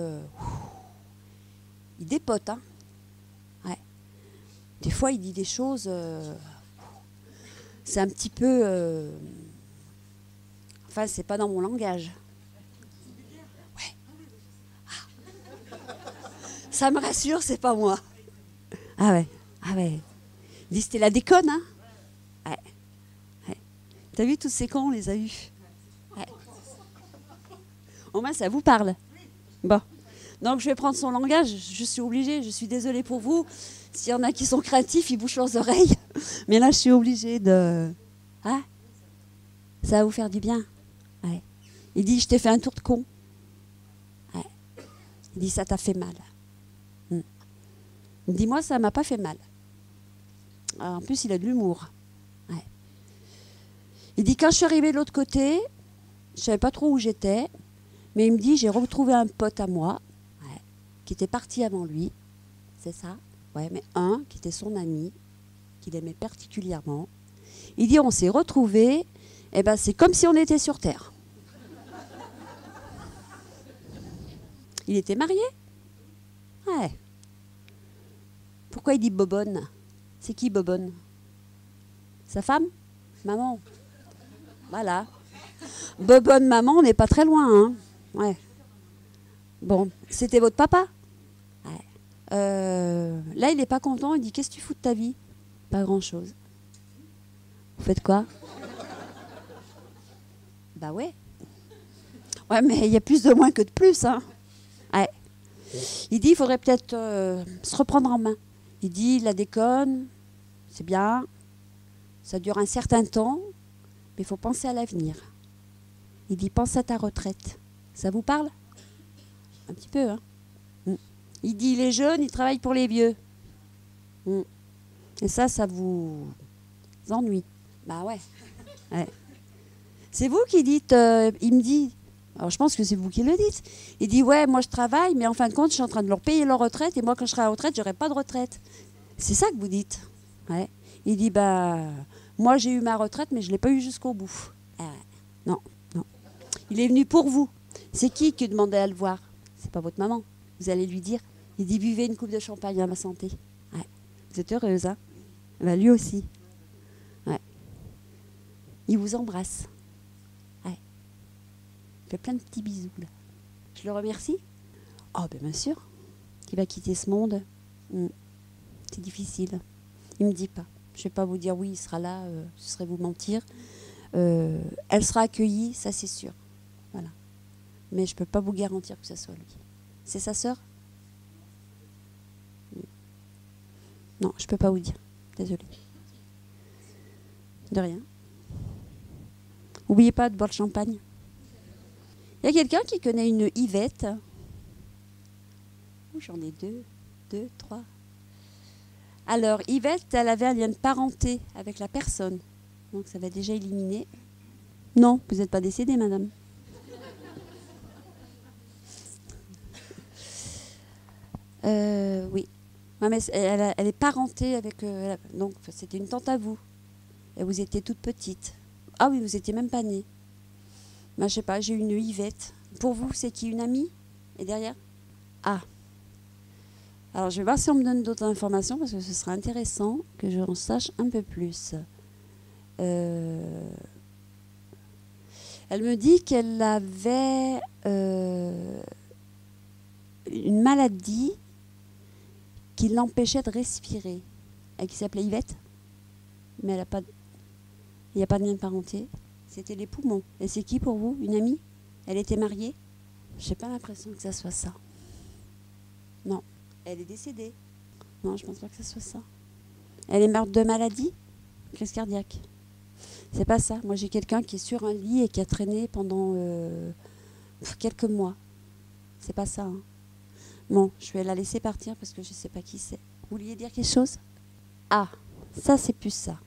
A: il dépote, hein? Ouais. Des fois il dit des choses, c'est un petit peu, enfin c'est pas dans mon langage. Ouais. Ah. Ça me rassure, c'est pas moi. Ah ouais, ah ouais. Il dit c'était la déconne, hein? Ouais. Ouais. T'as vu tous ces cons, on les a eus. Ouais. Au moins ça vous parle. Bon. Donc je vais prendre son langage, je suis obligée, je suis désolée pour vous. S'il y en a qui sont créatifs, ils bouchent leurs oreilles. Mais là je suis obligée de... Hein? Ça va vous faire du bien. Ouais. Il dit, je t'ai fait un tour de con. Ouais. Il dit, ça t'a fait mal. Il dit, moi, ça m'a pas fait mal. Alors, en plus, il a de l'humour. Ouais. Il dit, quand je suis arrivée de l'autre côté, je savais pas trop où j'étais, Mais il me dit, j'ai retrouvé un pote à moi, ouais, qui était parti avant lui, c'est ça, ouais, mais un qui était son ami, qu'il aimait particulièrement. Il dit, on s'est retrouvés, et ben c'est comme si on était sur Terre. Il était marié? Ouais. Pourquoi il dit Bobonne? C'est qui Bobonne? Sa femme? Maman? Voilà. Bobonne, maman, on n'est pas très loin, hein. Ouais. Bon, c'était votre papa? Ouais. Là, il n'est pas content, il dit, qu'est-ce que tu fous de ta vie? Pas grand-chose. Vous faites quoi? Bah ouais. Ouais, mais il y a plus de moins que de plus, hein. Ouais. Il dit, il faudrait peut-être se reprendre en main. Il dit, la déconne, c'est bien, ça dure un certain temps, mais il faut penser à l'avenir. Il dit, pense à ta retraite. Ça vous parle? Un petit peu, hein. Il dit, les jeunes, ils travaillent pour les vieux. Et ça vous ennuie. Bah ouais. Ouais. C'est vous qui dites, il me dit, alors je pense que c'est vous qui le dites, il dit, ouais, moi je travaille, mais en fin de compte, je suis en train de leur payer leur retraite, et moi quand je serai à la retraite, j'aurai pas de retraite. C'est ça que vous dites. Ouais. Il dit, bah, moi j'ai eu ma retraite, mais je ne l'ai pas eu jusqu'au bout. Non, non. Il est venu pour vous. C'est qui demandait à le voir? C'est pas votre maman. Vous allez lui dire, il dit, buvez une coupe de champagne à ma santé. Ouais. Vous êtes heureuse, hein? Bah, lui aussi. Ouais. Il vous embrasse. Ouais. Il fait plein de petits bisous, là. Je le remercie? Oh, ben bien sûr. Qui va quitter ce monde. C'est difficile. Il ne me dit pas. Je ne vais pas vous dire oui, il sera là, ce serait vous mentir. Elle sera accueillie, ça c'est sûr. Voilà. Mais je ne peux pas vous garantir que ce soit lui. C'est sa sœur? Non, je ne peux pas vous dire. Désolée. De rien. N'oubliez pas de boire le champagne. Il y a quelqu'un qui connaît une Yvette? Oh, j'en ai deux, trois. Alors, Yvette, elle avait un lien de parenté avec la personne. Donc, ça va déjà éliminer. Non, vous n'êtes pas décédée, madame. Oui. Ouais, mais elle est parentée avec... donc, c'était une tante à vous. Et vous étiez toute petite. Ah oui, vous n'étiez même pas née. Ben, je sais pas, j'ai une Yvette. Pour vous, c'est qui, une amie? Et derrière? Ah. Alors, je vais voir si on me donne d'autres informations, parce que ce sera intéressant que j'en sache un peu plus. Elle me dit qu'elle avait une maladie qui l'empêchait de respirer, et qui s'appelait Yvette, mais il n'y a pas de lien de parenté. C'était les poumons. Et c'est qui pour vous? Une amie? Elle était mariée? Je n'ai pas l'impression que ça soit ça. Non. Elle est décédée? Non, je ne pense pas que ce soit ça. Elle est morte de maladie? Crise cardiaque? C'est pas ça. Moi, j'ai quelqu'un qui est sur un lit et qui a traîné pendant quelques mois. C'est pas ça. Hein. Bon, je vais la laisser partir parce que je ne sais pas qui c'est. Vous vouliez dire quelque chose? Ah, ça, c'est plus ça.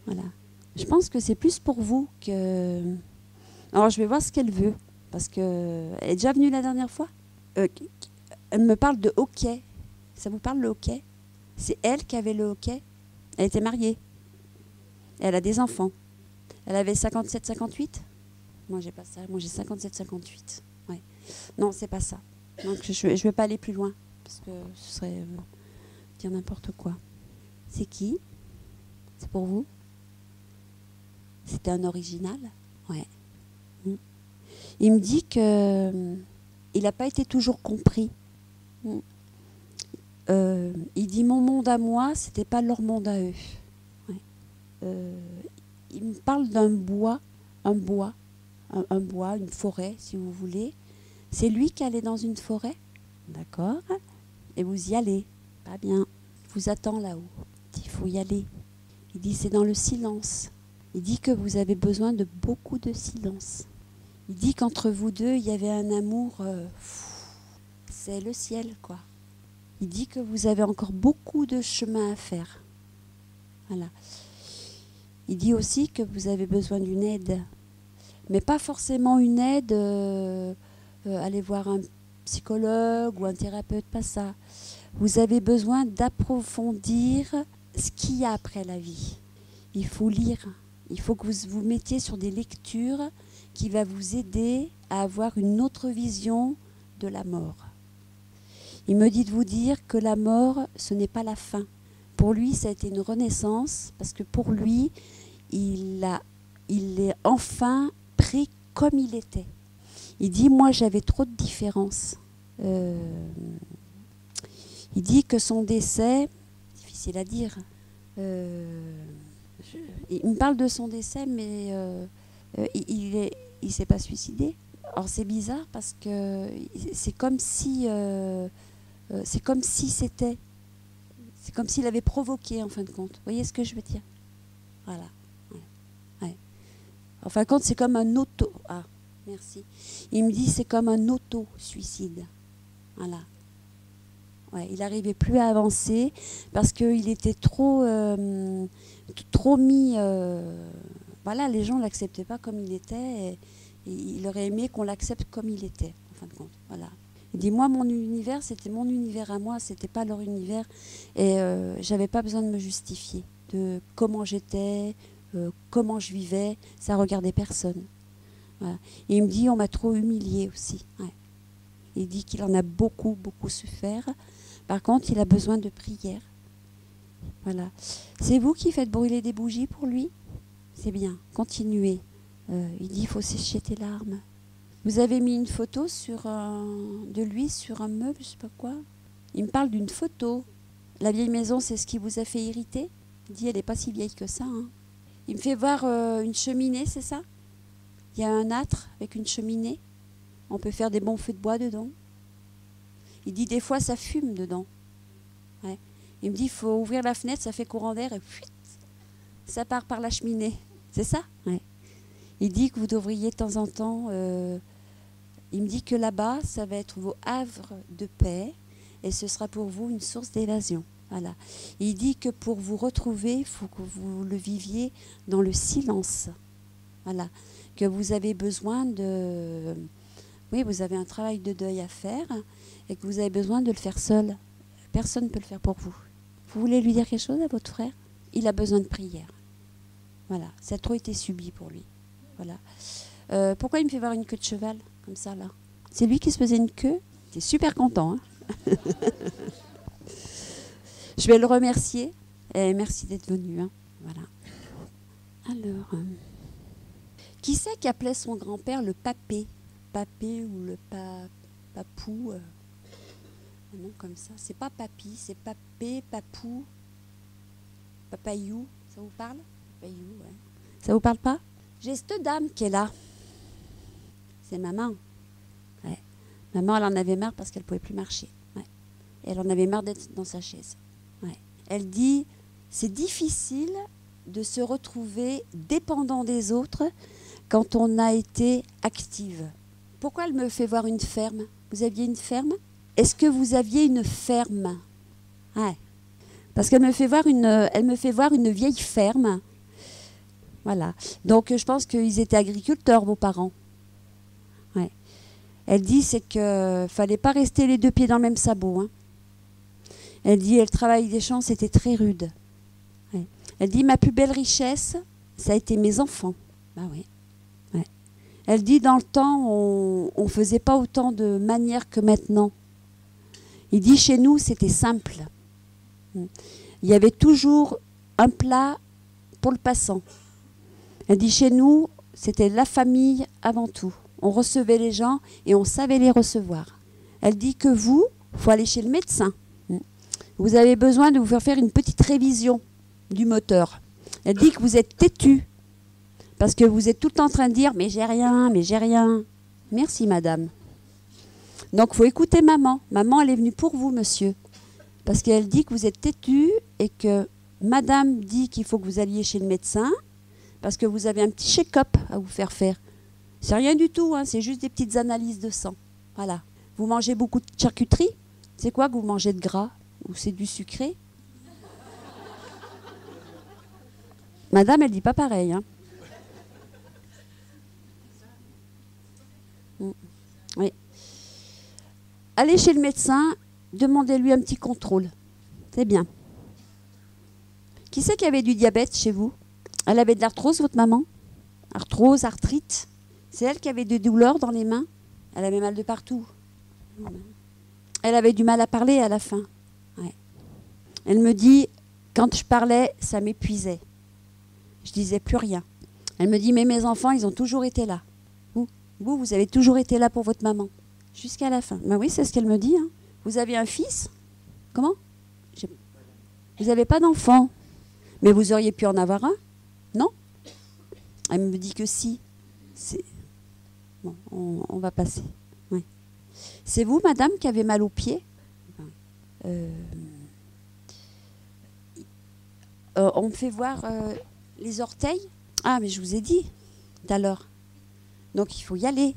A: Voilà. Je pense que c'est plus pour vous que... Alors, je vais voir ce qu'elle veut. Parce qu'elle est déjà venue la dernière fois. Elle me parle de hockey. Ça vous parle, le hockey? C'est elle qui avait le hockey. Elle était mariée. Elle a des enfants. Elle avait 57-58. Moi, j'ai pas ça. Moi, j'ai 57-58. Ouais. Non, c'est pas ça. Donc, je vais pas aller plus loin. Parce que ce serait dire n'importe quoi. C'est qui? C'est pour vous? C'était un original? Ouais. Il me dit que il n'a pas été toujours compris. Il dit mon monde à moi, c'était pas leur monde à eux. Ouais. Il me parle d'un bois, un bois, une forêt, si vous voulez. C'est lui qui allait dans une forêt, d'accord? Et vous y allez, pas bien. Il vous attend là-haut. Il faut y aller. Il dit c'est dans le silence. Il dit que vous avez besoin de beaucoup de silence. Il dit qu'entre vous deux, il y avait un amour, c'est le ciel, quoi. Il dit que vous avez encore beaucoup de chemin à faire. Voilà. Il dit aussi que vous avez besoin d'une aide. Mais pas forcément une aide, aller voir un psychologue ou un thérapeute, pas ça. Vous avez besoin d'approfondir ce qu'il y a après la vie. Il faut lire. Il faut que vous vous mettiez sur des lectures qui va vous aider à avoir une autre vision de la mort. Il me dit de vous dire que la mort, ce n'est pas la fin. Pour lui, ça a été une renaissance, parce que pour lui, il est enfin pris comme il était. Il dit, moi j'avais trop de différences. Il dit que son décès, difficile à dire, il me parle de son décès, mais il s'est pas suicidé. Alors c'est bizarre parce que c'est comme si c'était, c'est comme s'il avait provoqué en fin de compte. Vous voyez ce que je veux dire? Voilà. Ouais. Ouais. En fin de compte, c'est comme un auto. Ah, merci. Il me dit c'est comme un auto-suicide. Voilà. Ouais, il n'arrivait plus à avancer parce qu'il était trop mis. Voilà, les gens ne l'acceptaient pas comme il était. Et il aurait aimé qu'on l'accepte comme il était, en fin de compte. Voilà. Il dit, moi, mon univers, c'était mon univers à moi, c'était pas leur univers. Et j'avais pas besoin de me justifier de comment j'étais, comment je vivais. Ça regardait personne. Voilà. Et il me dit, on m'a trop humilié aussi. Ouais. Il dit qu'il en a beaucoup, beaucoup souffert. Par contre, il a besoin de prière. Voilà. C'est vous qui faites brûler des bougies pour lui? C'est bien, continuez. Il dit, il faut sécher tes larmes. Vous avez mis une photo de lui sur un meuble, je sais pas quoi. Il me parle d'une photo. La vieille maison, c'est ce qui vous a fait irriter? Il dit, elle n'est pas si vieille que ça. Hein. Il me fait voir une cheminée, c'est ça? Il y a un âtre avec une cheminée. On peut faire des bons feux de bois dedans. Il dit, des fois, ça fume dedans. Ouais. Il me dit, il faut ouvrir la fenêtre, ça fait courant d'air et fuit, ça part par la cheminée. C'est ça? Ouais. Il dit que vous devriez de temps en temps... il me dit que là-bas, ça va être vos havres de paix et ce sera pour vous une source d'évasion. Voilà. Il dit que pour vous retrouver, il faut que vous le viviez dans le silence. Voilà. Que vous avez besoin de... Oui, vous avez un travail de deuil à faire et que vous avez besoin de le faire seul. Personne ne peut le faire pour vous. Vous voulez lui dire quelque chose à votre frère? Il a besoin de prière. Voilà. Ça a trop été subi pour lui. Voilà. Pourquoi il me fait voir une queue de cheval comme ça là? C'est lui qui se faisait une queue. Il est super content. Hein. Je vais le remercier. Et merci d'être venu. Hein. Voilà. Alors, qui c'est qui appelait son grand-père le papé? Papé ou le papou? Un nom comme ça. C'est pas papy, c'est papé, papou, papayou. Ça vous parle? Papayou, ouais. Ça vous parle pas? J'ai cette dame qui est là. C'est maman. Ouais. Maman, elle en avait marre parce qu'elle ne pouvait plus marcher. Ouais. Elle en avait marre d'être dans sa chaise. Ouais. Elle dit, c'est difficile de se retrouver dépendant des autres quand on a été active. Pourquoi elle me fait voir une ferme? Vous aviez une ferme? Est-ce que vous aviez une ferme? Ouais. Parce qu'elle me fait voir une vieille ferme. Voilà. Donc, je pense qu'ils étaient agriculteurs, vos parents. Ouais. Elle dit, c'est qu'il ne fallait pas rester les deux pieds dans le même sabot. Hein. Elle dit, le travail des champs, c'était très rude. Ouais. Elle dit, ma plus belle richesse, ça a été mes enfants. Bah oui. Ouais. Elle dit, dans le temps, on ne faisait pas autant de manières que maintenant. Il dit, chez nous, c'était simple. Il y avait toujours un plat pour le passant. Elle dit, chez nous, c'était la famille avant tout. On recevait les gens et on savait les recevoir. Elle dit que vous, il faut aller chez le médecin. Vous avez besoin de vous faire une petite révision du moteur. Elle dit que vous êtes têtu parce que vous êtes tout le temps en train de dire « mais j'ai rien, mais j'ai rien ». Merci, madame. Donc, il faut écouter maman. Maman, elle est venue pour vous, monsieur. Parce qu'elle dit que vous êtes têtu et que madame dit qu'il faut que vous alliez chez le médecin parce que vous avez un petit check-up à vous faire faire. C'est rien du tout, hein, c'est juste des petites analyses de sang. Voilà. Vous mangez beaucoup de charcuterie? C'est quoi que vous mangez de gras? Ou c'est du sucré? Madame, elle dit pas pareil. Hein. allez chez le médecin, demandez-lui un petit contrôle. C'est bien. Qui c'est qui avait du diabète chez vous? Elle avait de l'arthrose, votre maman? Arthrose, arthrite. C'est elle qui avait des douleurs dans les mains? Elle avait mal de partout. Elle avait du mal à parler à la fin. Ouais. Elle me dit, quand je parlais, ça m'épuisait. Je disais plus rien. Elle me dit, mais mes enfants, ils ont toujours été là. Vous avez toujours été là pour votre maman. Jusqu'à la fin. Ben oui, c'est ce qu'elle me dit. Hein. Vous avez un fils? Comment? Vous n'avez pas d'enfant. Mais vous auriez pu en avoir un? Non? Elle me dit que si. Bon, on va passer. Oui. C'est vous, madame, qui avez mal aux pieds? On me fait voir les orteils. Ah, mais je vous ai dit tout à l'heure. Donc, il faut y aller.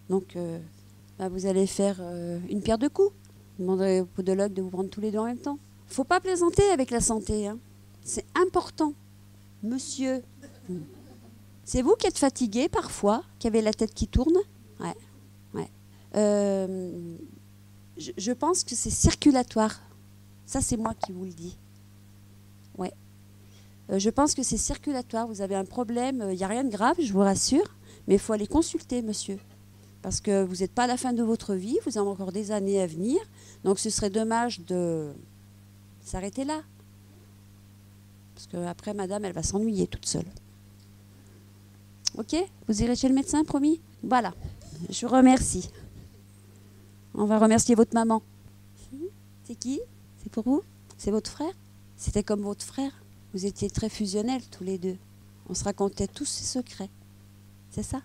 A: Donc, vous allez faire une pierre de coups. Demandez au podologue de vous prendre tous les deux en même temps. Il ne faut pas plaisanter avec la santé. Hein. C'est important. Monsieur, c'est vous qui êtes fatigué parfois, qui avez la tête qui tourne? Ouais. Ouais. Je pense que c'est circulatoire. Ça, c'est moi qui vous le dis. Ouais. Je pense que c'est circulatoire. Vous avez un problème. Il n'y a rien de grave, je vous rassure. Mais il faut aller consulter, monsieur. Parce que vous n'êtes pas à la fin de votre vie. Vous avez encore des années à venir. Donc, ce serait dommage de s'arrêter là. Parce qu'après, madame, elle va s'ennuyer toute seule. Ok? Vous irez chez le médecin, promis? Voilà. Je vous remercie. On va remercier votre maman. C'est qui? C'est pour vous? C'est votre frère? C'était comme votre frère. Vous étiez très fusionnels tous les deux. On se racontait tous ses secrets. C'est ça?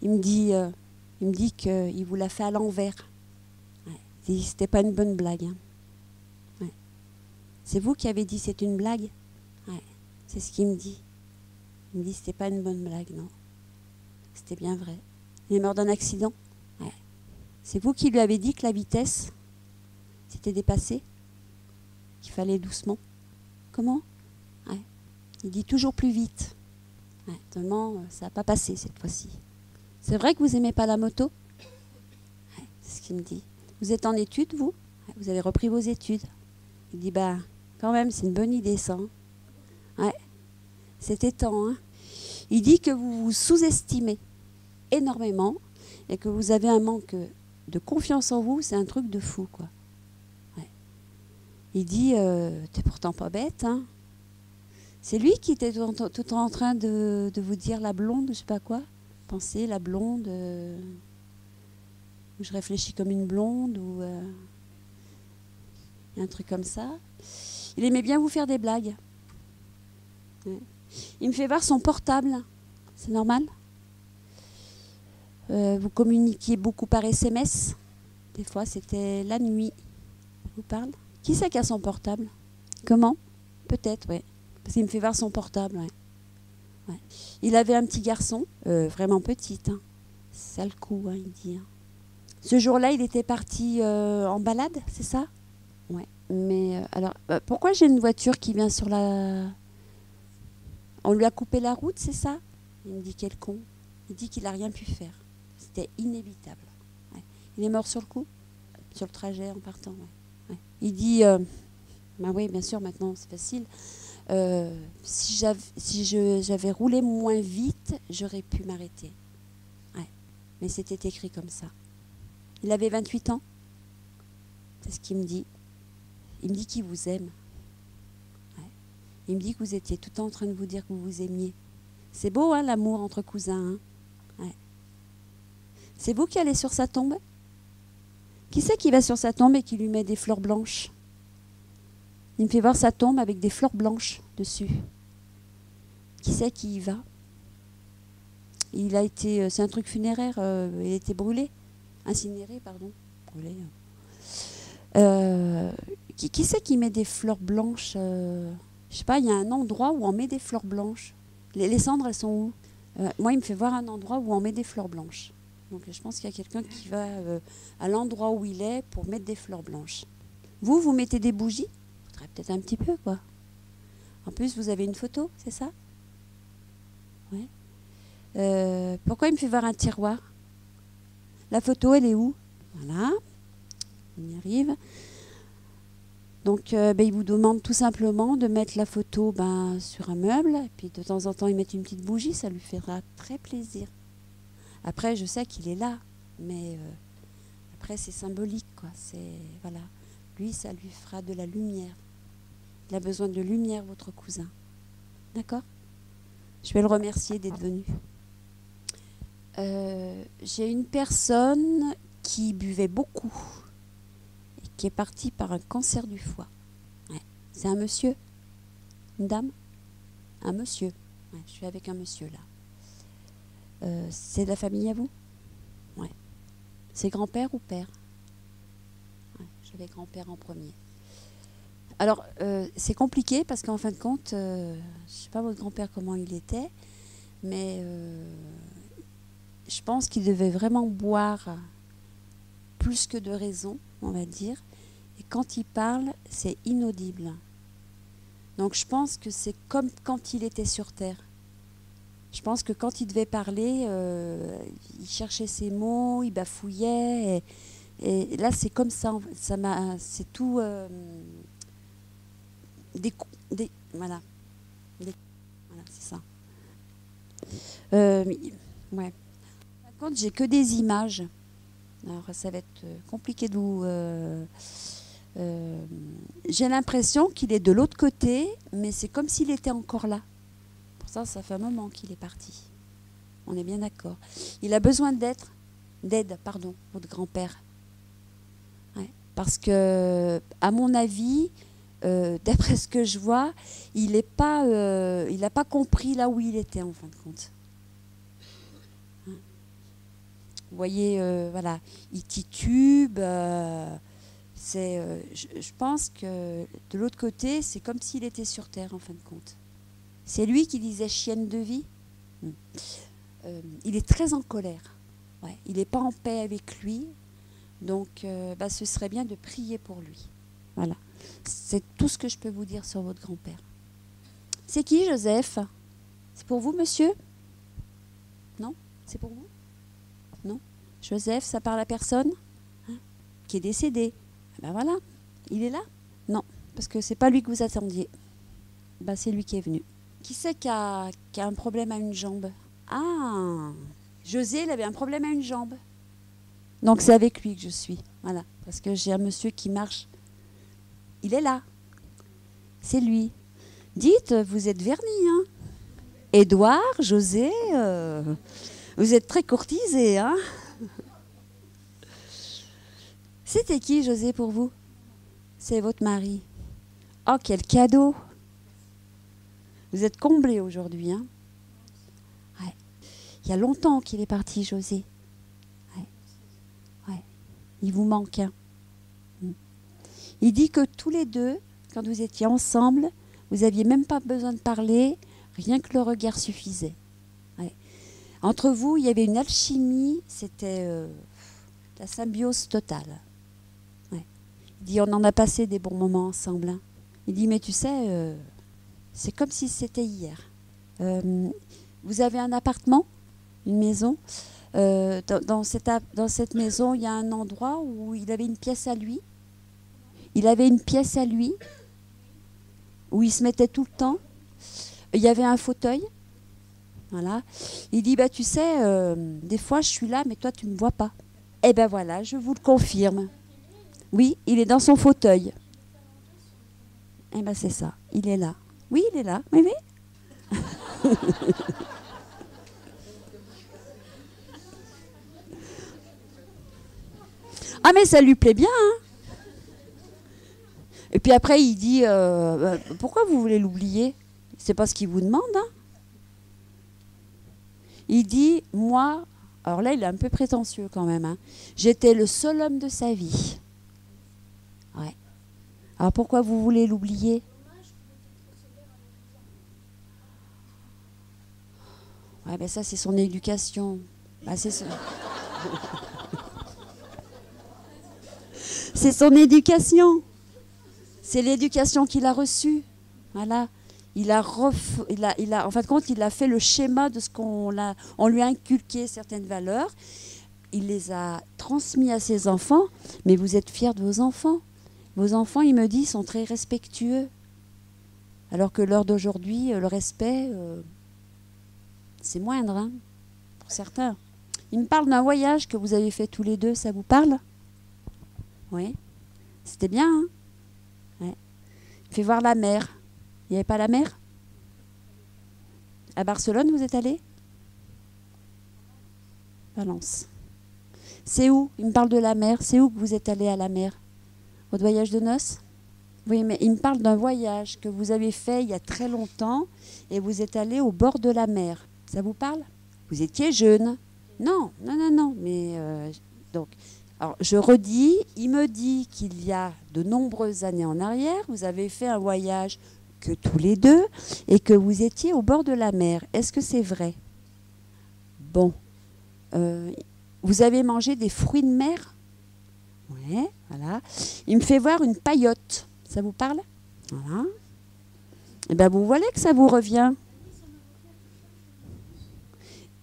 A: Il me dit qu'il vous l'a fait à l'envers. Ouais. Il dit c'était pas une bonne blague. Hein. Ouais. C'est vous qui avez dit c'est une blague? Ouais. C'est ce qu'il me dit. Il me dit c'était pas une bonne blague, non. C'était bien vrai. Il est mort d'un accident. Ouais. C'est vous qui lui avez dit que la vitesse s'était dépassée? Qu'il fallait doucement? Comment? Ouais. Il dit toujours plus vite. Ouais. Seulement, ça n'a pas passé cette fois-ci. C'est vrai que vous n'aimez pas la moto? Ouais. C'est ce qu'il me dit. Vous êtes en études, vous? Ouais. Vous avez repris vos études. Il dit, quand même, c'est une bonne idée, ça. Hein. Ouais. C'était temps, hein. Il dit que vous vous sous-estimez énormément et que vous avez un manque de confiance en vous, c'est un truc de fou, quoi. Ouais. Il dit, t'es pourtant pas bête, hein. C'est lui qui était tout en train de vous dire la blonde, je sais pas quoi. Pensez, la blonde, je réfléchis comme une blonde, ou un truc comme ça. Il aimait bien vous faire des blagues. Ouais. Il me fait voir son portable. C'est normal? Vous communiquiez beaucoup par SMS. Des fois, c'était la nuit. Je vous parle. Qui c'est qui a son portable? Comment? Peut-être, oui. Parce qu'il me fait voir son portable, ouais. Ouais. Il avait un petit garçon, vraiment petit. Hein. Ça le coup, hein, il dit. Hein. Ce jour-là, il était parti en balade, c'est ça? Ouais. Mais alors, pourquoi j'ai une voiture qui vient sur la... On lui a coupé la route, c'est ça? Il me dit quel con. Il dit qu'il n'a rien pu faire. C'était inévitable. Ouais. Il est mort sur le coup? Sur le trajet en partant, ouais. Ouais. Il dit, oui, bien sûr, maintenant c'est facile. Si j'avais roulé moins vite, j'aurais pu m'arrêter. Ouais. Mais c'était écrit comme ça. Il avait 28 ans. C'est ce qu'il me dit. Il me dit qu'il vous aime. Ouais. Il me dit que vous étiez tout le temps en train de vous dire que vous vous aimiez. C'est beau, hein, l'amour entre cousins. Hein. Ouais. C'est vous qui allez sur sa tombe? Qui c'est qui va sur sa tombe et qui lui met des fleurs blanches? Il me fait voir sa tombe avec des fleurs blanches dessus. Qui c'est qui y va? Il a été, c'est un truc funéraire, il a été brûlé, incinéré, pardon, brûlé. Qui c'est qui met des fleurs blanches? Je sais pas, il y a un endroit où on met des fleurs blanches. Les cendres, elles sont où? Moi, il me fait voir un endroit où on met des fleurs blanches. Donc, je pense qu'il y a quelqu'un qui va à l'endroit où il est pour mettre des fleurs blanches. Vous mettez des bougies? Peut-être un petit peu, quoi. En plus, vous avez une photo, c'est ça? Ouais. Pourquoi il me fait voir un tiroir? La photo, elle est où? Voilà. on y arrive. Donc, il vous demande tout simplement de mettre la photo sur un meuble. Et puis, de temps en temps, il met une petite bougie. Ça lui fera très plaisir. Après, je sais qu'il est là. Mais après, c'est symbolique, quoi. Voilà. Lui, ça lui fera de la lumière. Il a besoin de lumière, votre cousin. D'accord ? Je vais le remercier d'être venu. J'ai une personne qui buvait beaucoup et qui est partie par un cancer du foie. Ouais. C'est un monsieur? Une dame? Un monsieur. Ouais, je suis avec un monsieur là. C'est de la famille à vous? Ouais. C'est grand-père ou père? Ouais, j'avais grand-père en premier. Alors, c'est compliqué parce qu'en fin de compte, je ne sais pas votre grand-père comment il était, mais je pense qu'il devait vraiment boire plus que de raison, on va dire. Et quand il parle, c'est inaudible. Donc je pense que c'est comme quand il était sur Terre. Je pense que quand il devait parler, il cherchait ses mots, il bafouillait. Et là, c'est comme ça. C'est tout... voilà, c'est ça. Ouais. Par contre, j'ai que des images. Alors, ça va être compliqué de vous... j'ai l'impression qu'il est de l'autre côté, mais c'est comme s'il était encore là. Pour ça, ça fait un moment qu'il est parti. On est bien d'accord. Il a besoin d'aide, votre grand-père. Ouais. Parce que, à mon avis... d'après ce que je vois, il n'a pas compris là où il était en fin de compte. Hein. Vous voyez, voilà, il titube. Je pense que de l'autre côté, c'est comme s'il était sur Terre en fin de compte. C'est lui qui disait chienne de vie. Il est très en colère. Ouais, il n'est pas en paix avec lui. Donc, ce serait bien de prier pour lui. Voilà. C'est tout ce que je peux vous dire sur votre grand-père. C'est qui, Joseph? C'est pour vous, monsieur? Non? C'est pour vous? Non? Joseph, ça parle à personne? Hein? Qui est décédé? Voilà. Il est là? Non, parce que c'est pas lui que vous attendiez. C'est lui qui est venu. Qui c'est qui a un problème à une jambe? Ah! José, il avait un problème à une jambe. Donc c'est avec lui que je suis. Voilà. Parce que j'ai un monsieur qui marche. Il est là. C'est lui. Dites, vous êtes vernis, hein? Édouard, José, vous êtes très courtisés, hein? C'était qui, José, pour vous? C'est votre mari. Oh, quel cadeau! Vous êtes comblés aujourd'hui, hein? Ouais. Il y a longtemps qu'il est parti, José. Ouais. Ouais. Il vous manque, hein? Il dit que tous les deux, quand vous étiez ensemble, vous n'aviez même pas besoin de parler, rien que le regard suffisait. Ouais. Entre vous, il y avait une alchimie, c'était la symbiose totale. Ouais. Il dit, on en a passé des bons moments ensemble. Hein. Il dit, mais tu sais, c'est comme si c'était hier. Vous avez un appartement, une maison. Dans cette maison, il y a un endroit où il avait une pièce à lui. Il avait une pièce à lui où il se mettait tout le temps. Il y avait un fauteuil. Voilà. Il dit, tu sais, des fois je suis là, mais toi tu ne me vois pas. Eh bien voilà, je vous le confirme. Oui, il est dans son fauteuil. Eh bien c'est ça, il est là. Oui, il est là. Oui, oui. Ah mais ça lui plaît bien, hein. Et puis après, il dit, pourquoi vous voulez l'oublier? C'est pas ce qu'il vous demande. Hein. Il dit, moi, alors là, il est un peu prétentieux quand même. Hein, j'étais le seul homme de sa vie. Ouais. Alors pourquoi vous voulez l'oublier? Ouais, ben ça, c'est son éducation. C'est son éducation. C'est l'éducation qu'il a reçue. Voilà. En fin de compte, il a fait le schéma de ce on lui a inculqué certaines valeurs. il les a transmis à ses enfants, mais vous êtes fiers de vos enfants. Vos enfants, il me dit, sont très respectueux. Alors que l'heure d'aujourd'hui, le respect, c'est moindre, hein, pour certains. Il me parle d'un voyage que vous avez fait tous les deux, ça vous parle? Oui. C'était bien, hein? Ouais. Il fait voir la mer. Il n'y avait pas la mer? À Barcelone, vous êtes allé? Valence. C'est où? Il me parle de la mer. C'est où que vous êtes allé à la mer? Votre voyage de noces? Oui, mais il me parle d'un voyage que vous avez fait il y a très longtemps et vous êtes allé au bord de la mer. Ça vous parle? Vous étiez jeune. Non, non, non, non. Mais donc, alors je redis, il me dit qu'il y a de nombreuses années en arrière, vous avez fait un voyage que tous les deux et que vous étiez au bord de la mer. Est-ce que c'est vrai? Bon. Vous avez mangé des fruits de mer? Oui, voilà. Il me fait voir une paillote. Ça vous parle? Voilà. Et bien, vous voyez que ça vous revient.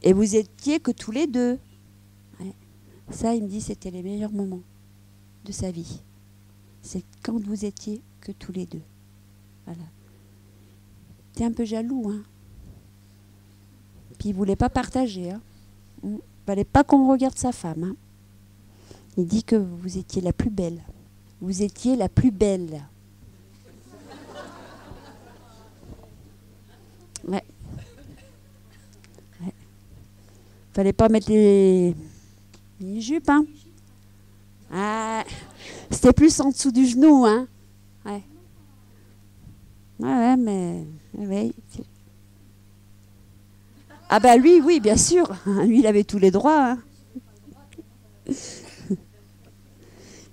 A: Et vous étiez que tous les deux. Ouais. Ça, il me dit, c'était les meilleurs moments de sa vie. C'est quand vous étiez que tous les deux. Voilà. T'es un peu jaloux, hein. Puis il voulait pas partager, hein. Il fallait pas qu'on regarde sa femme, hein. Il dit que vous étiez la plus belle. Vous étiez la plus belle. Ouais. Ouais. Fallait pas mettre les mini-jupes, hein. Ah, c'était plus en dessous du genou, hein. Ouais. Ouais, mais... Ouais. Ah bah lui, oui, bien sûr. Lui, il avait tous les droits, hein.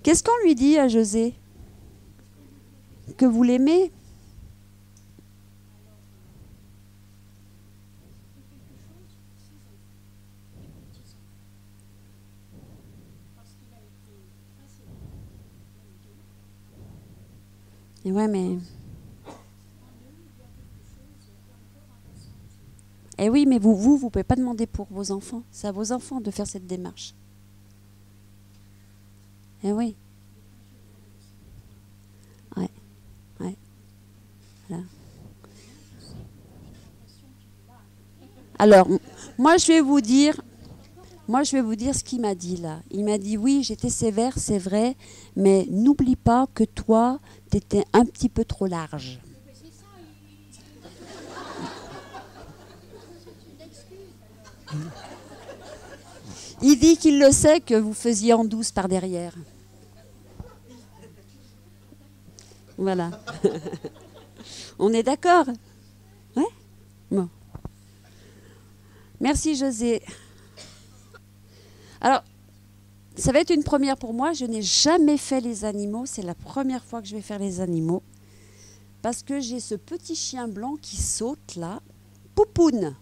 A: Qu'est-ce qu'on lui dit à José? Que vous l'aimez? Et ouais, mais... Eh oui, mais vous pouvez pas demander pour vos enfants. C'est à vos enfants de faire cette démarche. Eh oui. Ouais. Ouais. Voilà. Alors, moi je vais vous dire ce qu'il m'a dit là. Il m'a dit oui, j'étais sévère, c'est vrai, mais n'oublie pas que toi, tu étais un petit peu trop large. Il dit qu'il le sait que vous faisiez en douce par derrière. Voilà. On est d'accord? Ouais? Bon. Merci José. Alors, ça va être une première pour moi. Je n'ai jamais fait les animaux. C'est la première fois que je vais faire les animaux. Parce que j'ai ce petit chien blanc qui saute là. Poupoune.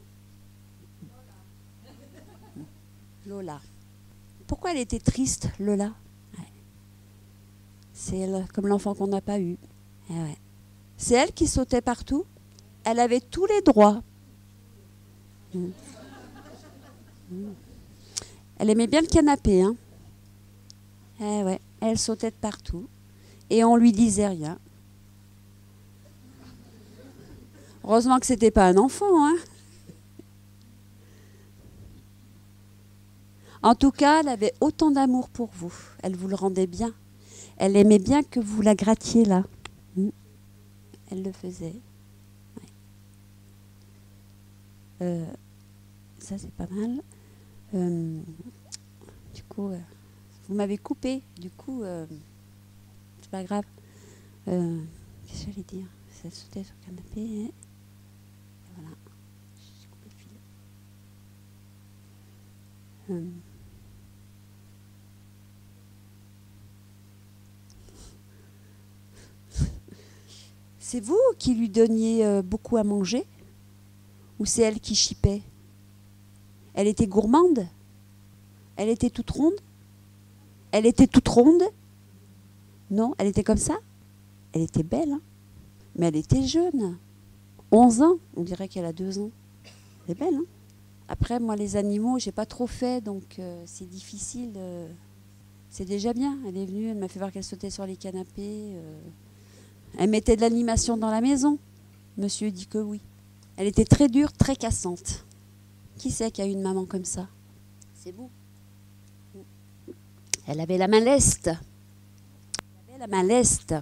A: Lola. Pourquoi elle était triste, Lola? Ouais. C'est elle, comme l'enfant qu'on n'a pas eu. Ouais. C'est elle qui sautait partout. Elle avait tous les droits. Elle aimait bien le canapé, hein. Eh ouais, elle sautait de partout. Et on lui disait rien. Heureusement que c'était pas un enfant, hein. En tout cas, elle avait autant d'amour pour vous. Elle vous le rendait bien. Elle aimait bien que vous la grattiez là. Elle le faisait. Ouais. Ça, c'est pas mal. Du coup, vous m'avez coupé. Du coup, c'est pas grave. Qu'est-ce que j'allais dire? Ça sautait sur le canapé. Et voilà. J'ai coupé le fil. C'est vous qui lui donniez beaucoup à manger? Ou c'est elle qui chipait? Elle était gourmande? Elle était toute ronde? Elle était toute ronde? Non, elle était comme ça? Elle était belle, hein? Mais elle était jeune. 11 ans, on dirait qu'elle a 2 ans. Elle est belle, hein? Après, moi, les animaux, j'ai pas trop fait, donc c'est difficile. C'est déjà bien. Elle est venue, elle m'a fait voir qu'elle sautait sur les canapés. Elle mettait de l'animation dans la maison. Monsieur dit que oui. Elle était très dure, très cassante. Qui c'est qui a eu une maman comme ça? C'est vous. Elle avait la main leste. Elle avait la main leste.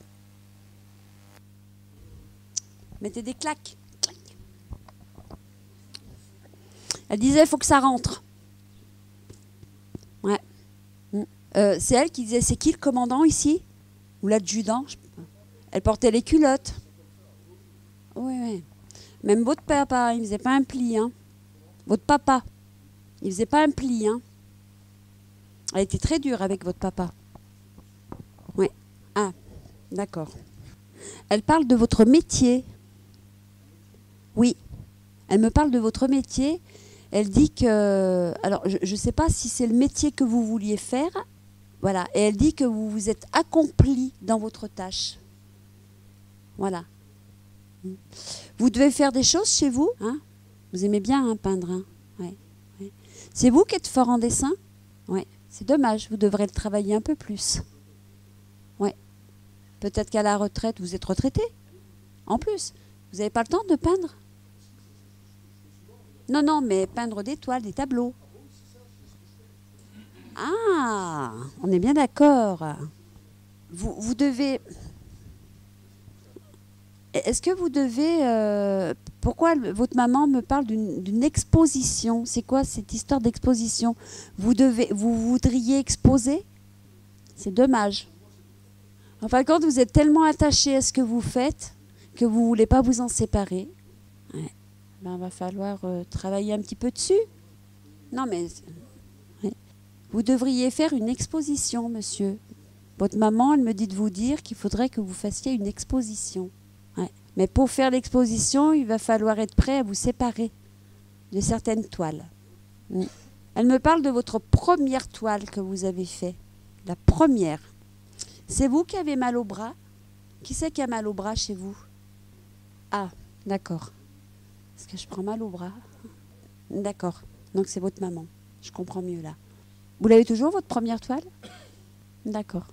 A: Mettez des claques. Elle disait, il faut que ça rentre. Ouais. C'est elle qui disait, c'est qui le commandant ici? Ou l'adjudant? Elle portait les culottes. Oui, oui. Même votre papa, il ne faisait pas un pli. Hein. Votre papa, il ne faisait pas un pli. Hein. Elle était très dure avec votre papa. Oui. Ah, d'accord. Elle parle de votre métier. Oui. Elle me parle de votre métier. Elle dit que... Alors, je ne sais pas si c'est le métier que vous vouliez faire. Voilà. Et elle dit que vous vous êtes accompli dans votre tâche. Voilà. Vous devez faire des choses chez vous. Hein? Vous aimez bien hein, peindre. Hein? Ouais. Ouais. C'est vous qui êtes fort en dessin. Ouais. C'est dommage. Vous devrez le travailler un peu plus. Ouais. Peut-être qu'à la retraite, vous êtes retraité. En plus, vous n'avez pas le temps de peindre. Non, non, mais peindre des toiles, des tableaux. Ah, on est bien d'accord. Vous devez... Est-ce que vous devez... pourquoi votre maman me parle d'une exposition? C'est quoi cette histoire d'exposition? Vous voudriez exposer? C'est dommage. En fin de compte, vous êtes tellement attaché à ce que vous faites que vous ne voulez pas vous en séparer. Ouais. Ben, va falloir travailler un petit peu dessus. Non, mais... Ouais. Vous devriez faire une exposition, monsieur. Votre maman, elle me dit de vous dire qu'il faudrait que vous fassiez une exposition. Ouais. Mais pour faire l'exposition, il va falloir être prêt à vous séparer de certaines toiles. Elle me parle de votre première toile que vous avez faite. La première. C'est vous qui avez mal au bras? Qui c'est qui a mal au bras chez vous? Ah, d'accord. Est-ce que je prends mal au bras? D'accord. Donc c'est votre maman. Je comprends mieux là. Vous l'avez toujours, votre première toile? D'accord.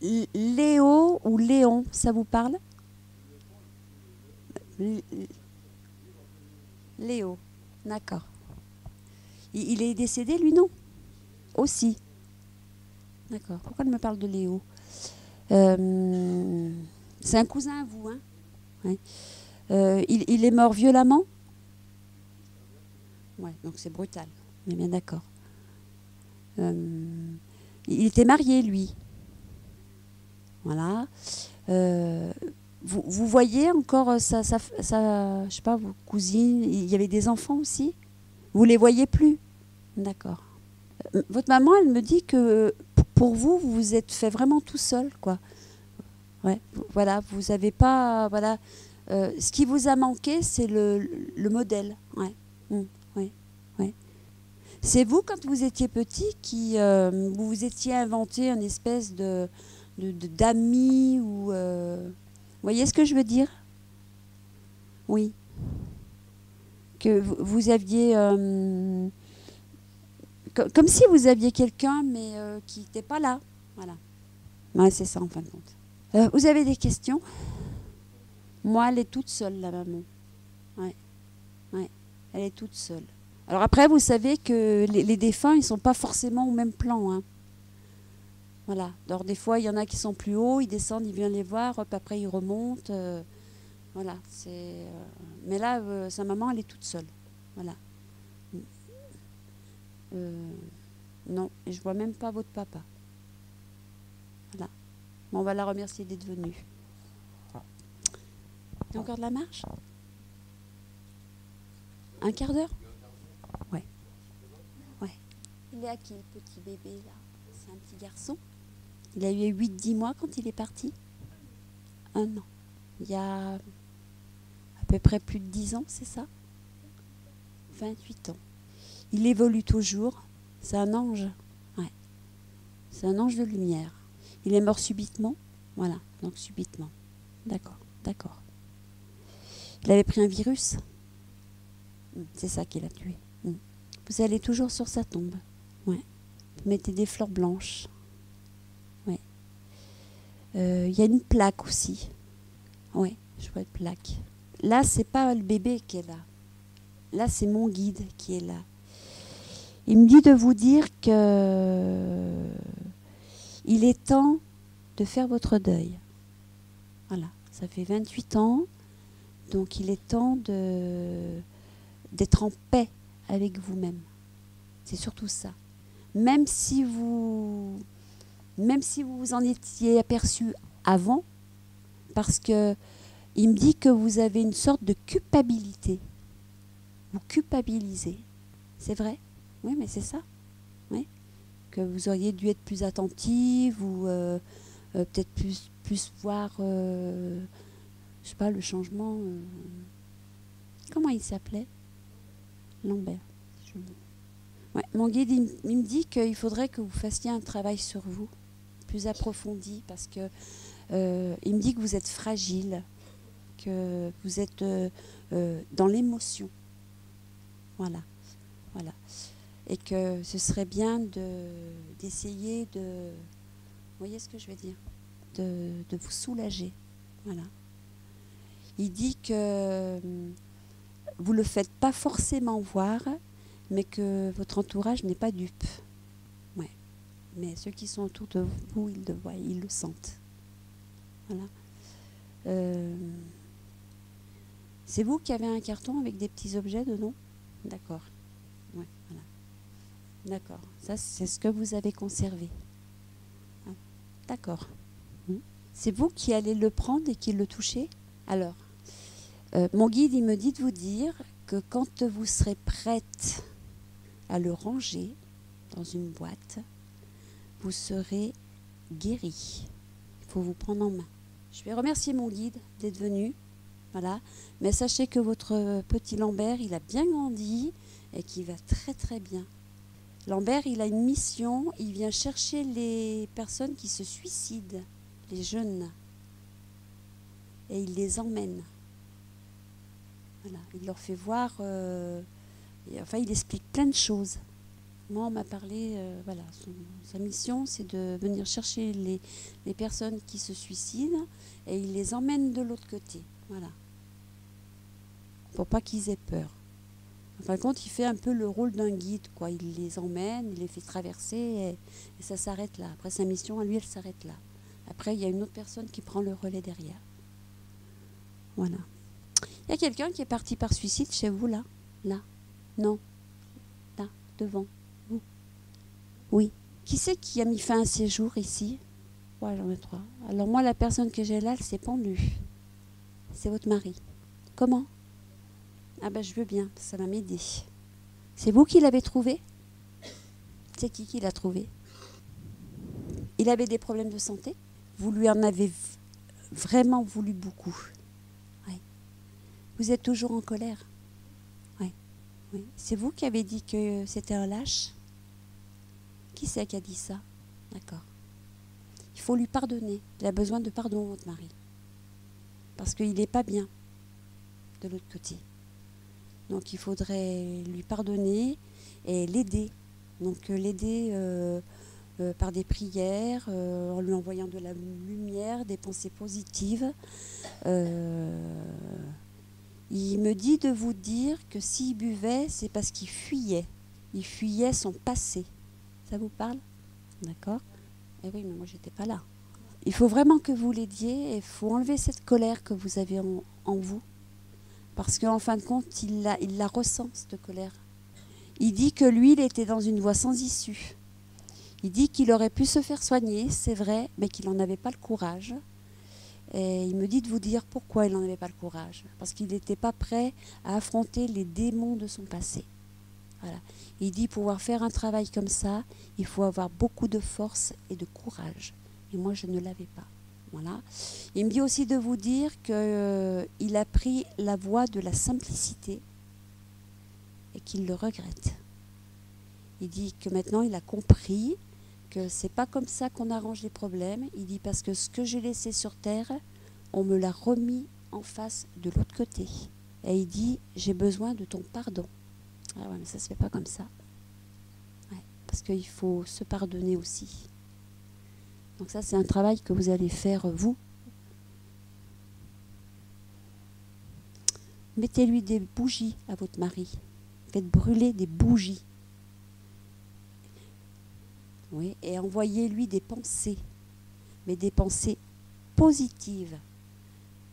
A: Léo ou Léon, ça vous parle? Léo, d'accord. Il est décédé, lui, non? Aussi. D'accord. Pourquoi il me parle de Léo? C'est un cousin à vous, hein? Ouais. Il est mort violemment? Ouais, donc c'est brutal. On est bien d'accord. Il était marié, lui. Voilà. Vous voyez encore je sais pas, vos cousines, il y avait des enfants aussi? Vous les voyez plus? D'accord. Votre maman, elle me dit que pour vous, vous vous êtes fait vraiment tout seul, quoi. Ouais, voilà, vous n'avez pas, voilà. Ce qui vous a manqué, c'est le modèle. Ouais. Ouais. Ouais. C'est vous, quand vous étiez petit, qui vous vous étiez inventé une espèce d'amis ou... Vous voyez ce que je veux dire? Oui. Que vous aviez... comme si vous aviez quelqu'un, mais qui n'était pas là. Voilà. Ouais, c'est ça, en fin de compte. Vous avez des questions? Moi, elle est toute seule, la maman. Ouais. Ouais. Elle est toute seule. Alors après, vous savez que les défunts, ils ne sont pas forcément au même plan. Hein. Voilà. Alors des fois, il y en a qui sont plus hauts, ils descendent, ils viennent les voir, hop, après ils remontent. Voilà. Mais là, sa maman, elle est toute seule. Voilà. Non, et je vois même pas votre papa. Voilà. Bon, on va la remercier d'être venue. Il y a encore de la marche? Un quart d'heure? Ouais. Ouais. Il est à qui, le petit bébé, là? C'est un petit garçon. Il a eu 8-10 mois quand il est parti. 1 an. Il y a à peu près plus de 10 ans, c'est ça? 28 ans. Il évolue toujours. C'est un ange. Ouais. C'est un ange de lumière. Il est mort subitement. Voilà, donc subitement. D'accord, d'accord. Il avait pris un virus. C'est ça qui l'a tué. Vous allez toujours sur sa tombe. Ouais. Vous mettez des fleurs blanches. Ouais. Il y a une plaque aussi. Ouais, je vois une plaque. Là, c'est pas le bébé qui est là. Là, c'est mon guide qui est là. Il me dit de vous dire que il est temps de faire votre deuil. Voilà, ça fait 28 ans, donc il est temps d'être en paix avec vous-même. C'est surtout ça. Même si vous vous en étiez aperçu avant, parce que il me dit que vous avez une sorte de culpabilité. Vous culpabilisez. C'est vrai? Oui, mais c'est ça. Oui. Que vous auriez dû être plus attentive ou peut-être plus voir, je sais pas, le changement. Comment il s'appelait? Lambert. Ouais, mon guide, il me dit qu'il faudrait que vous fassiez un travail sur vous, plus approfondi, parce que il me dit que vous êtes fragile, que vous êtes dans l'émotion. Voilà. Et que ce serait bien d'essayer de... Vous voyez ce que je veux dire? De vous soulager. Voilà. Il dit que vous ne le faites pas forcément voir, mais que votre entourage n'est pas dupe. Ouais. Mais ceux qui sont autour de vous, ils le voient, ils le sentent. Voilà. C'est vous qui avez un carton avec des petits objets dedans? D'accord. Ouais, voilà. D'accord. Ça, c'est ce que vous avez conservé. Ah, d'accord. C'est vous qui allez le prendre et qui le touchez? Alors, mon guide, il me dit de vous dire que quand vous serez prête à le ranger dans une boîte, vous serez guéri. Il faut vous prendre en main. Je vais remercier mon guide d'être venu. Voilà. Mais sachez que votre petit Lambert, il a bien grandi et qu'il va très très bien. Lambert, il a une mission. Il vient chercher les personnes qui se suicident, les jeunes. Et il les emmène. Voilà. Il leur fait voir... il explique plein de choses. Moi, on m'a parlé... voilà, sa mission, c'est de venir chercher les personnes qui se suicident et il les emmène de l'autre côté. Voilà. Pour pas qu'ils aient peur. En fin de compte, il fait un peu le rôle d'un guide, quoi. Il les emmène, il les fait traverser et ça s'arrête là. Après, sa mission, à lui, elle s'arrête là. Après, il y a une autre personne qui prend le relais derrière. Voilà. Il y a quelqu'un qui est parti par suicide chez vous, là? Là? Non? Là, devant vous? Oui. Qui c'est qui a mis fin à ses jours ici? Ouais, j'en ai 3. Alors moi, la personne que j'ai là, elle s'est pendue. C'est votre mari. Comment? Ah ben je veux bien, ça va m'aider. C'est vous qui l'avez trouvé? C'est qui l'a trouvé? Il avait des problèmes de santé? Vous lui en avez vraiment voulu beaucoup? Oui. Vous êtes toujours en colère? Oui. Oui. C'est vous qui avez dit que c'était un lâche? Qui c'est qui a dit ça? D'accord. Il faut lui pardonner. Il a besoin de pardon, votre mari. Parce qu'il n'est pas bien de l'autre côté. Donc il faudrait lui pardonner et l'aider. Donc l'aider par des prières, en lui envoyant de la lumière, des pensées positives. Il me dit de vous dire que s'il buvait, c'est parce qu'il fuyait. Il fuyait son passé. Ça vous parle? D'accord? Eh oui, mais moi j'étais pas là. Il faut vraiment que vous l'aidiez et il faut enlever cette colère que vous avez en vous. Parce qu'en fin de compte, il la ressent, cette colère. Il dit que lui, il était dans une voie sans issue. Il dit qu'il aurait pu se faire soigner, c'est vrai, mais qu'il n'en avait pas le courage. Et il me dit de vous dire pourquoi il n'en avait pas le courage. Parce qu'il n'était pas prêt à affronter les démons de son passé. Voilà. Il dit pouvoir faire un travail comme ça, il faut avoir beaucoup de force et de courage. Et moi, je ne l'avais pas. Voilà. Il me dit aussi de vous dire qu'il a pris la voie de la simplicité et qu'il le regrette. Il dit que maintenant il a compris que c'est pas comme ça qu'on arrange les problèmes. Il dit parce que ce que j'ai laissé sur terre, on me l'a remis en face de l'autre côté. Et il dit j'ai besoin de ton pardon. Ah ouais, mais ça se fait pas comme ça. parce qu'il faut se pardonner aussi. Donc ça, c'est un travail que vous allez faire, vous. Mettez-lui des bougies à votre mari. Faites brûler des bougies. Oui, et envoyez-lui des pensées, mais des pensées positives.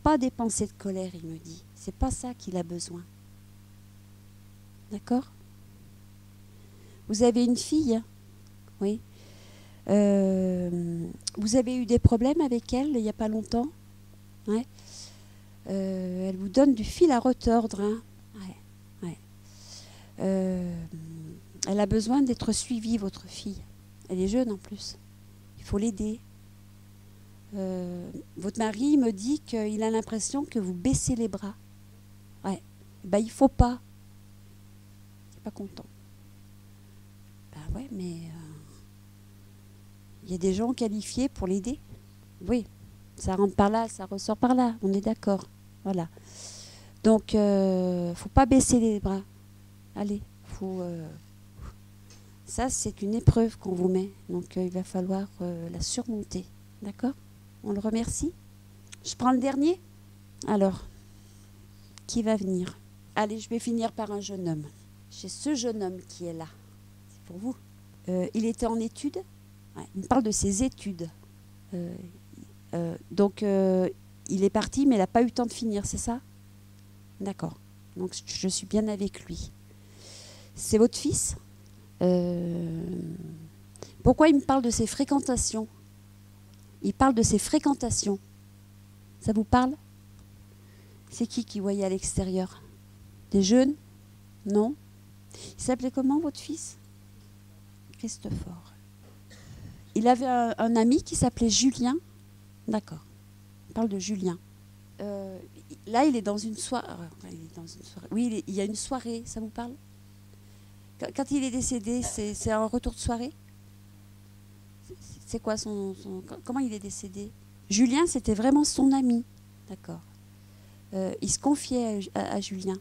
A: Pas des pensées de colère, il me dit. C'est pas ça qu'il a besoin. D'accord? Vous avez une fille, oui. Vous avez eu des problèmes avec elle il n'y a pas longtemps, ouais. Elle vous donne du fil à retordre, hein. Ouais, ouais. Elle a besoin d'être suivie, votre fille. Elle est jeune en plus. Il faut l'aider. Votre mari me dit qu'il a l'impression que vous baissez les bras. Ouais. Ben, il faut pas. Il n'est pas content. Ben ouais, mais il y a des gens qualifiés pour l'aider. Oui, ça rentre par là, ça ressort par là. On est d'accord. Voilà. Donc, faut pas baisser les bras. Allez, faut. Ça, c'est une épreuve qu'on vous met. Donc, il va falloir la surmonter. D'accord? On le remercie. Je prends le dernier. Alors, qui va venir? Allez, je vais finir par un jeune homme. J'ai ce jeune homme qui est là. C'est pour vous. Il était en études. Ouais, il me parle de ses études. Donc, il est parti, mais il n'a pas eu le temps de finir, c'est ça? D'accord. Donc, je suis bien avec lui. C'est votre fils? Pourquoi il me parle de ses fréquentations? Il parle de ses fréquentations. Ça vous parle? C'est qui voyait à l'extérieur? Des jeunes? Non? Il s'appelait comment, votre fils? Christophe. Il avait un ami qui s'appelait Julien. D'accord. On parle de Julien. Là, il est dans une soirée. Oui, il y a une soirée. Ça vous parle? Quand il est décédé, c'est un retour de soirée? C'est quoi comment il est décédé? Julien, c'était vraiment son ami. D'accord. Il se confiait à Julien.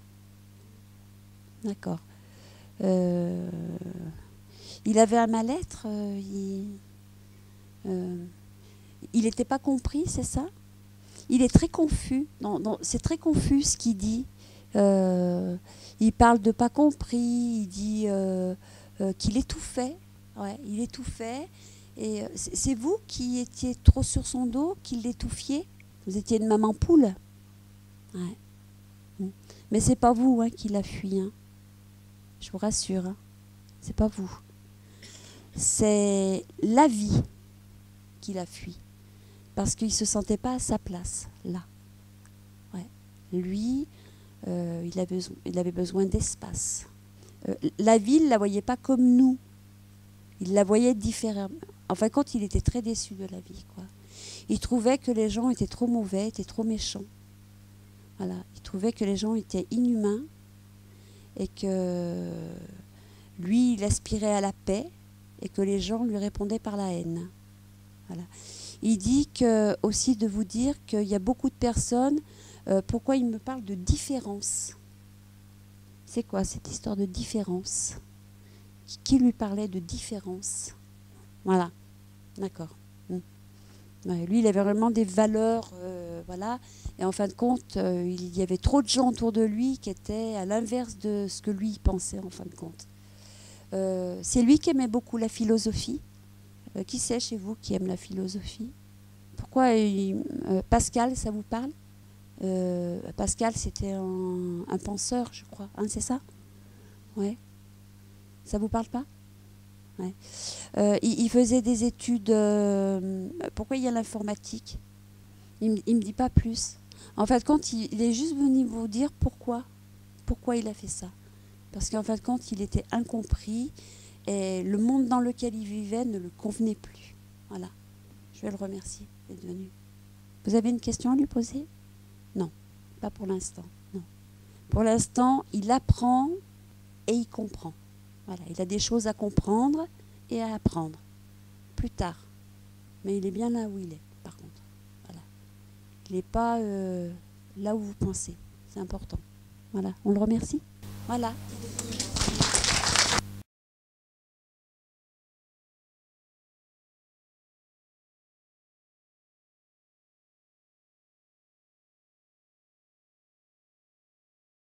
A: D'accord. Il avait un mal-être. Il n'était pas compris, c'est ça? Il est très confus. C'est très confus ce qu'il dit. Il parle de pas compris. Il dit qu'il étouffait. Ouais, il étouffait. Et c'est vous qui étiez trop sur son dos, qui l'étouffiez? Vous étiez une maman poule. Ouais. Mais c'est pas vous, hein, qui l'a fui. Hein. Je vous rassure. Hein. C'est pas vous. C'est la vie qui l'a fui. Parce qu'il ne se sentait pas à sa place, là. Ouais. Lui, il avait besoin d'espace. La vie, il ne la voyait pas comme nous. Il la voyait différemment. Enfin, quand il était très déçu de la vie, quoi. Il trouvait que les gens étaient trop mauvais, étaient trop méchants. Voilà. Il trouvait que les gens étaient inhumains et que lui, il aspirait à la paix et que les gens lui répondaient par la haine. Voilà. Il dit aussi de vous dire qu'il y a beaucoup de personnes. Pourquoi il me parle de différence? C'est quoi cette histoire de différence? Qui lui parlait de différence? Voilà, d'accord. Ouais, lui, il avait vraiment des valeurs, voilà. Et en fin de compte, il y avait trop de gens autour de lui qui étaient à l'inverse de ce que lui pensait, en fin de compte. C'est lui qui aimait beaucoup la philosophie. Qui c'est chez vous qui aime la philosophie? Pourquoi Pascal, ça vous parle? Pascal, c'était un penseur, je crois. Hein, c'est ça? Ouais. Ça vous parle pas? Ouais. Il faisait des études. Pourquoi il y a l'informatique? Il me dit pas plus. En fin de compte, il est juste venu vous dire pourquoi il a fait ça. Parce qu'en fin de compte, il était incompris et le monde dans lequel il vivait ne le convenait plus. Voilà. Je vais le remercier d'être venu. Vous avez une question à lui poser? Non, pas pour l'instant. Non. Pour l'instant, il apprend et il comprend. Voilà, il a des choses à comprendre et à apprendre. Plus tard. Mais il est bien là où il est, par contre. Voilà. Il n'est pas là où vous pensez. C'est important. Voilà. On le remercie. Voilà.